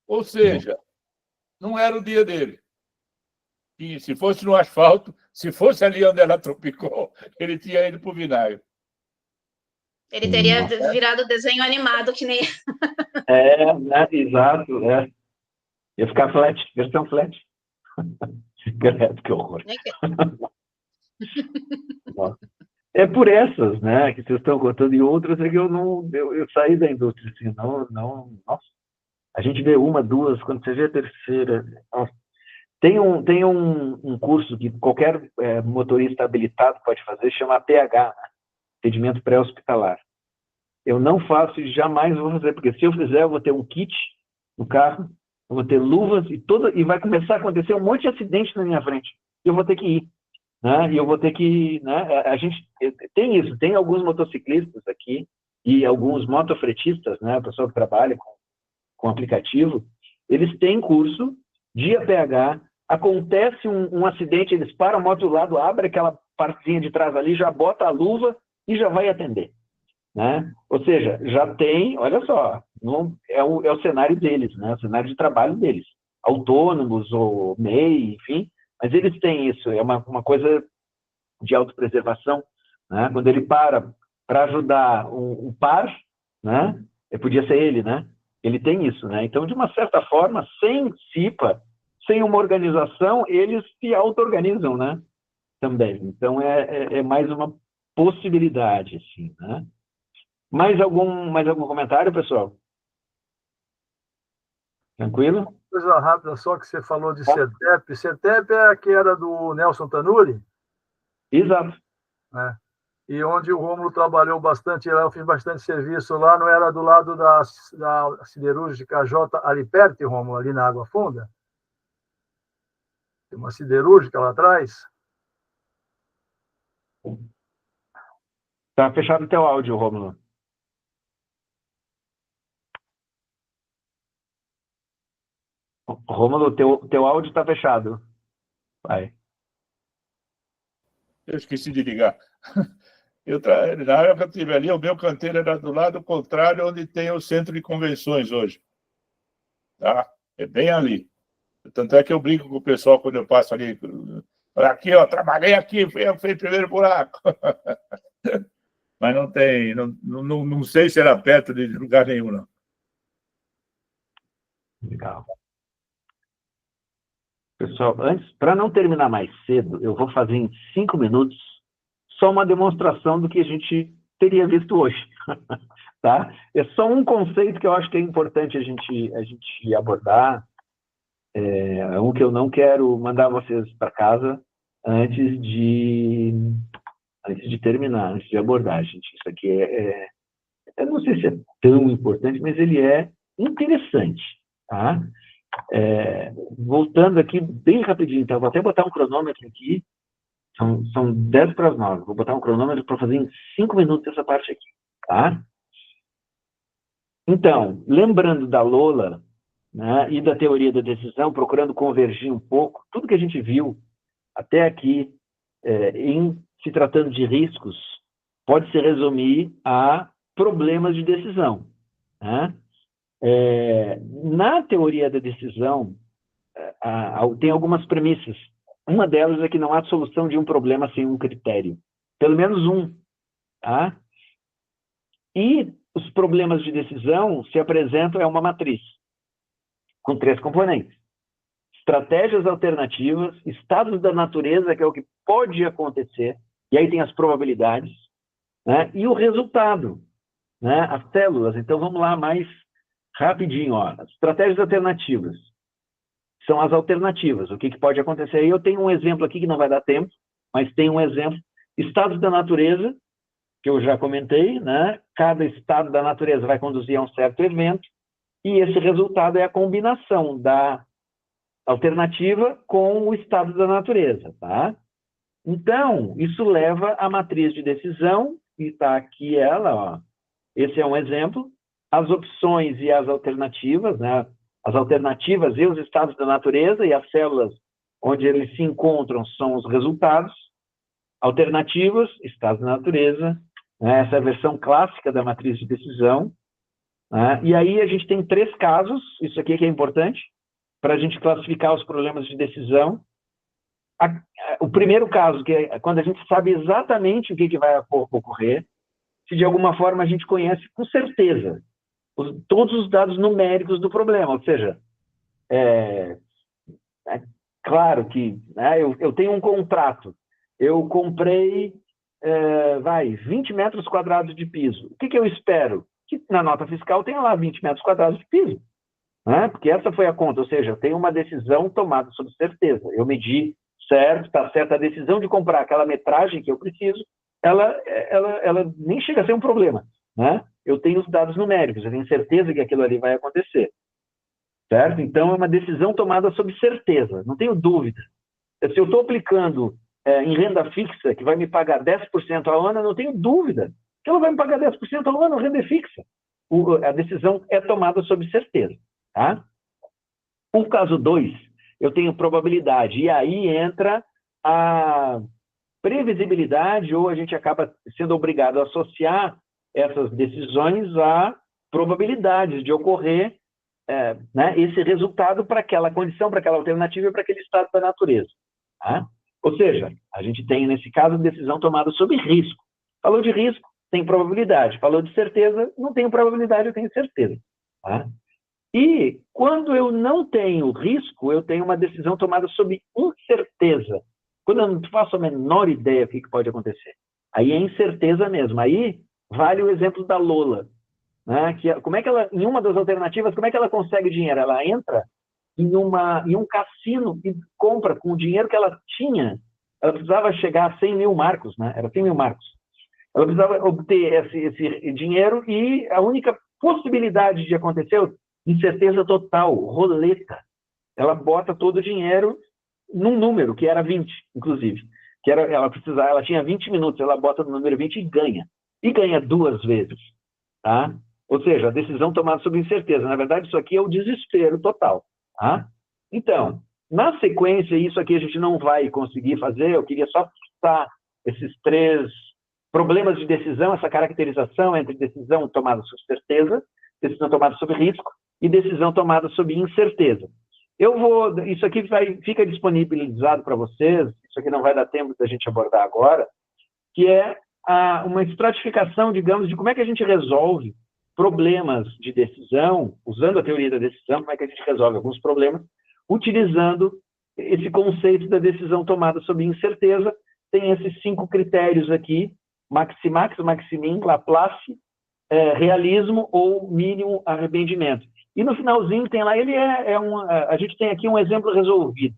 Ou seja, não era o dia dele. E se fosse no asfalto, se fosse ali onde ela tropicou, ele tinha ido para o vinagre. Ele teria virado desenho animado, que nem... Né? Exato. Ia ficar flat, versão flat. Que horror. É por essas, né, que vocês estão contando, e outras é que eu saí da indústria, assim, nossa. A gente vê uma, duas, quando você vê a terceira, nossa. Tem um curso que qualquer motorista habilitado pode fazer, chama PH, né? Atendimento pré-hospitalar. Eu não faço e jamais vou fazer, porque se eu fizer, eu vou ter um kit no carro, eu vou ter luvas e vai começar a acontecer um monte de acidente na minha frente. E eu vou ter que ir. Né? E eu vou ter que... Né? A gente tem isso, tem alguns motociclistas aqui e alguns motofretistas, né? O pessoal que trabalha com aplicativo, eles têm curso de APH, acontece um acidente, eles param a moto do lado, abre aquela partezinha de trás ali, já bota a luva e já vai atender. Né? Ou seja, já tem, olha só, é o cenário deles, né? O cenário de trabalho deles. Autônomos ou MEI, enfim, mas eles têm isso, é uma coisa de autopreservação, né? Quando ele para ajudar um par, né? Podia ser ele, né? Ele tem isso, né? Então, de uma certa forma, sem CIPA, sem uma organização, eles se auto-organizam, né? Também. Então, é mais uma possibilidade, assim, né? Mais algum comentário, pessoal? Tranquilo? Coisa rápida só que você falou de CETEP. CETEP é a que era do Nelson Tanuri? Exato. Né? E onde o Rômulo trabalhou bastante, eu fiz bastante serviço lá, não era do lado da siderúrgica J ali perto, Rômulo, ali na Água Funda? Tem uma siderúrgica lá atrás? Tá fechado o teu áudio, Rômulo. Rômulo, teu áudio está fechado. Vai. Eu esqueci de ligar. Na época que eu estive ali, o meu canteiro era do lado contrário, onde tem o centro de convenções hoje. Tá? É bem ali. Tanto é que eu brinco com o pessoal quando eu passo ali. Aqui, ó, trabalhei aqui, eu fui o primeiro buraco. Mas não tem, não sei se era perto de lugar nenhum, não. Legal. Pessoal, antes, para não terminar mais cedo, eu vou fazer em 5 minutos só uma demonstração do que a gente teria visto hoje. Tá? É só um conceito que eu acho que é importante a gente abordar. É um que eu não quero mandar vocês para casa antes de terminar, antes de abordar, gente. Isso aqui eu não sei se é tão importante, mas ele é interessante. Tá? Voltando aqui bem rapidinho, então, vou até botar um cronômetro aqui, são 10 para as 9, vou botar um cronômetro para fazer em 5 minutos essa parte aqui, tá? Então, lembrando da Lola, né, e da teoria da decisão, procurando convergir um pouco, tudo que a gente viu até aqui, em se tratando de riscos, pode se resumir a problemas de decisão, né? Na teoria da decisão, tem algumas premissas. Uma delas é que não há solução de um problema sem um critério. Pelo menos um. Tá? E os problemas de decisão se apresentam uma matriz, com 3 componentes. Estratégias alternativas, estados da natureza, que é o que pode acontecer, e aí tem as probabilidades, né? E o resultado, né? As células. Então, vamos lá mais rapidinho. Ó. As estratégias alternativas são as alternativas. O que pode acontecer aí? Eu tenho um exemplo aqui que não vai dar tempo, mas tem um exemplo. Estados da natureza, que eu já comentei, né? Cada estado da natureza vai conduzir a um certo evento, e esse resultado é a combinação da alternativa com o estado da natureza, tá? Então, isso leva à matriz de decisão, e está aqui ela, ó. Esse é um exemplo, as opções e as alternativas, né? As alternativas e os estados da natureza, e as células onde eles se encontram são os resultados. Alternativas, estados da natureza, né? Essa é a versão clássica da matriz de decisão, né? E aí a gente tem 3 casos, isso aqui que é importante, para a gente classificar os problemas de decisão. O primeiro caso, que é quando a gente sabe exatamente o que vai ocorrer, se de alguma forma a gente conhece com certeza todos os dados numéricos do problema, ou seja, é claro que, né, eu tenho um contrato, eu comprei, 20 metros quadrados de piso. O que eu espero? Que na nota fiscal tenha lá 20 metros quadrados de piso, né? Porque essa foi a conta, ou seja, eu tenho uma decisão tomada sob certeza. Eu medi certo, está certa a decisão de comprar aquela metragem que eu preciso, ela nem chega a ser um problema, né? Eu tenho os dados numéricos, eu tenho certeza que aquilo ali vai acontecer, certo? Então, é uma decisão tomada sob certeza, não tenho dúvida. Se eu estou aplicando em renda fixa, que vai me pagar 10% ao ano, eu não tenho dúvida que ela vai me pagar 10% ao ano, renda fixa. A decisão é tomada sob certeza, tá? O caso 2, eu tenho probabilidade, e aí entra a previsibilidade, ou a gente acaba sendo obrigado a associar essas decisões a probabilidades de ocorrer né, esse resultado para aquela condição, para aquela alternativa e para aquele estado da natureza. Tá? Ou seja, a gente tem, nesse caso, decisão tomada sob risco. Falou de risco, tem probabilidade. Falou de certeza, não tenho probabilidade, eu tenho certeza. Tá? E quando eu não tenho risco, eu tenho uma decisão tomada sob incerteza. Quando eu não faço a menor ideia do que pode acontecer. Aí é incerteza mesmo. Aí vale o exemplo da Lola. Né? Como é que ela, em uma das alternativas, como é que ela consegue dinheiro? Ela entra em um cassino e compra com o dinheiro que ela tinha. Ela precisava chegar a 100 mil marcos, né? Era 100 mil marcos. Ela precisava obter esse dinheiro e a única possibilidade de acontecer, incerteza total, roleta. Ela bota todo o dinheiro num número, que era 20, inclusive. Ela tinha 20 minutos, ela bota no número 20 e ganha. E ganha 2 vezes. Tá? Ou seja, a decisão tomada sob incerteza. Na verdade, isso aqui é o desespero total. Tá? Então, na sequência, isso aqui a gente não vai conseguir fazer, eu queria só citar esses 3 problemas de decisão, essa caracterização entre decisão tomada sob certeza, decisão tomada sob risco e decisão tomada sob incerteza. Isso aqui fica disponibilizado para vocês, isso aqui não vai dar tempo da gente abordar agora, que é uma estratificação, digamos, de como é que a gente resolve problemas de decisão, usando a teoria da decisão, como é que a gente resolve alguns problemas, utilizando esse conceito da decisão tomada sob incerteza. Tem esses 5 critérios aqui, maximax, maximin, Laplace, realismo ou mínimo arrependimento. E no finalzinho tem lá, a gente tem aqui um exemplo resolvido,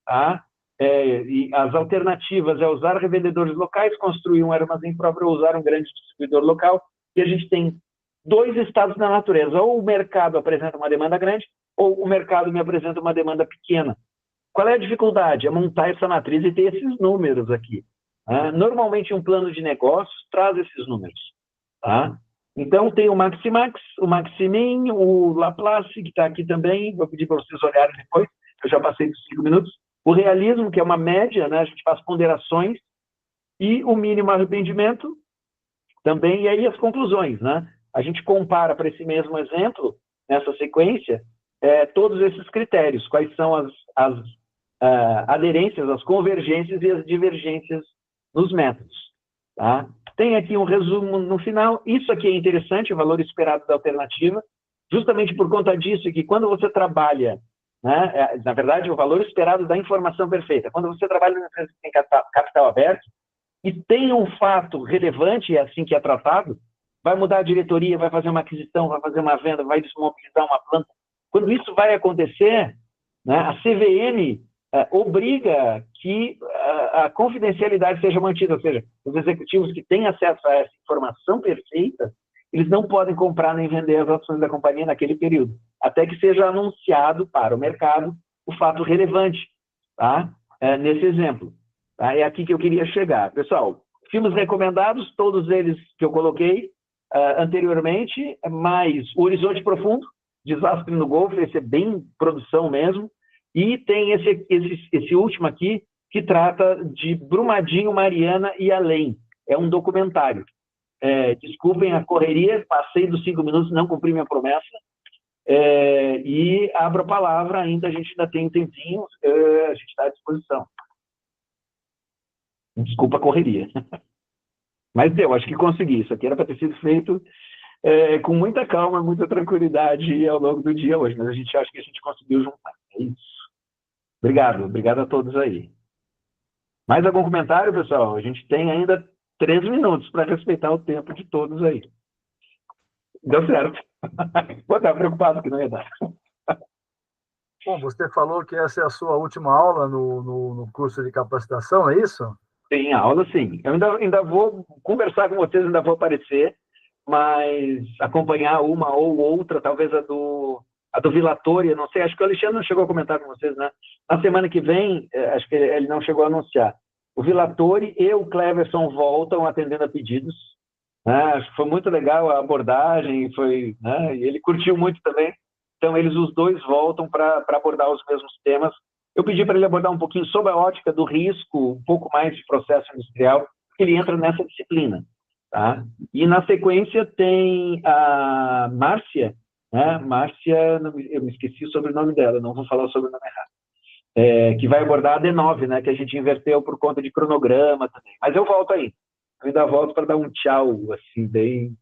tá? E as alternativas é usar revendedores locais, construir um armazém próprio ou usar um grande distribuidor local, e a gente tem 2 estados da natureza, ou o mercado apresenta uma demanda grande, ou o mercado me apresenta uma demanda pequena. Qual é a dificuldade? É montar essa matriz e ter esses números aqui. Tá? Normalmente um plano de negócios traz esses números. Tá? Então, tem o Maximax, o Maximin, o Laplace, que está aqui também, vou pedir para vocês olharem depois, eu já passei dos 5 minutos. O realismo, que é uma média, né? A gente faz ponderações, e o mínimo arrependimento também, e aí as conclusões, né? A gente compara para esse mesmo exemplo, nessa sequência, todos esses critérios, quais são as aderências, as convergências e as divergências nos métodos. Tá? Tem aqui um resumo no final. Isso aqui é interessante, o valor esperado da alternativa, justamente por conta disso, que quando você trabalha, né, na verdade, o valor esperado da informação perfeita, quando você trabalha numa empresa que tem capital aberto e tem um fato relevante, é assim que é tratado, vai mudar a diretoria, vai fazer uma aquisição, vai fazer uma venda, vai desmobilizar uma planta. Quando isso vai acontecer, né, a CVM obriga que a confidencialidade seja mantida, ou seja, os executivos que têm acesso a essa informação perfeita, eles não podem comprar nem vender as ações da companhia naquele período, até que seja anunciado para o mercado o fato relevante, tá? Nesse exemplo. Tá? É aqui que eu queria chegar. Pessoal, filmes recomendados, todos eles que eu coloquei anteriormente, mais O Horizonte Profundo, Desastre no Golfo, esse é bem produção mesmo, e tem esse último aqui, que trata de Brumadinho, Mariana e Além. É um documentário. Desculpem a correria, passei dos 5 minutos, não cumpri minha promessa, e abro a palavra ainda, a gente ainda tem um tempinho, a gente está à disposição. Desculpa a correria. Mas deu, acho que consegui. Isso aqui era para ter sido feito com muita calma, muita tranquilidade ao longo do dia hoje, mas a gente acha que a gente conseguiu juntar. É isso. Obrigado a todos aí. Mais algum comentário, pessoal? A gente tem ainda 3 minutos para respeitar o tempo de todos aí. Deu certo. Pô, estava preocupado que não ia dar. Bom, você falou que essa é a sua última aula no curso de capacitação, é isso? Tem aula, sim. Eu ainda vou conversar com vocês, ainda vou aparecer, mas acompanhar uma ou outra, talvez a do Vilatori, não sei, acho que o Alexandre não chegou a comentar com vocês, né? Na semana que vem, acho que ele não chegou a anunciar. O Vilatori e o Cleverson voltam atendendo a pedidos. Né? Acho que foi muito legal a abordagem, né? E ele curtiu muito também. Então, eles os dois voltam para abordar os mesmos temas. Eu pedi para ele abordar um pouquinho sobre a ótica do risco, um pouco mais de processo industrial, porque ele entra nessa disciplina. Tá? E, na sequência, tem a Márcia, né? Márcia, eu me esqueci o sobrenome dela, não vou falar o sobrenome errado, que vai abordar a D9, né? Que a gente inverteu por conta de cronograma também. Mas eu volto aí. Eu ainda volto para dar um tchau, assim, bem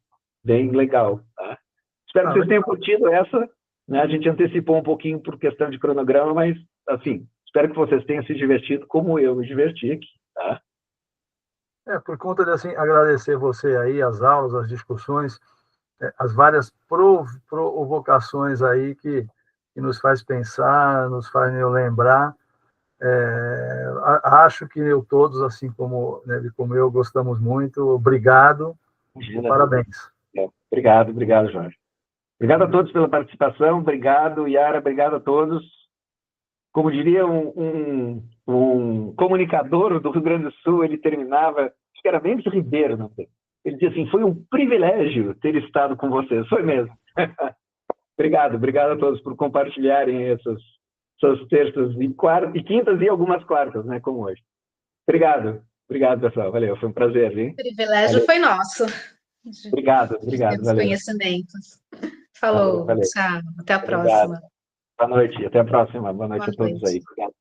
legal. Tá? Espero que vocês tenham curtido essa. Né? A gente antecipou um pouquinho por questão de cronograma, mas, assim, espero que vocês tenham se divertido como eu me diverti aqui. Tá? Por conta de, assim, agradecer você aí, as aulas, as discussões, as várias provocações aí que nos faz pensar, nos faz lembrar. Acho que todos, assim como eu, gostamos muito. Obrigado. Parabéns. Obrigado, Jorge. Obrigado a todos pela participação. Obrigado, Yara. Obrigado a todos. Como diria um comunicador do Rio Grande do Sul, ele terminava, acho que era Mendes Ribeiro, não sei. Ele dizia assim, foi um privilégio ter estado com vocês. Foi mesmo. Obrigado a todos por compartilharem essas terças e quintas e algumas quartas, né, como hoje. Obrigado, pessoal. Valeu, foi um prazer, hein? O privilégio foi nosso. Obrigado. Valeu. Conhecimentos. Falou, valeu. tchau, até a próxima. Boa noite, até a próxima. Boa noite a todos aí. Obrigado.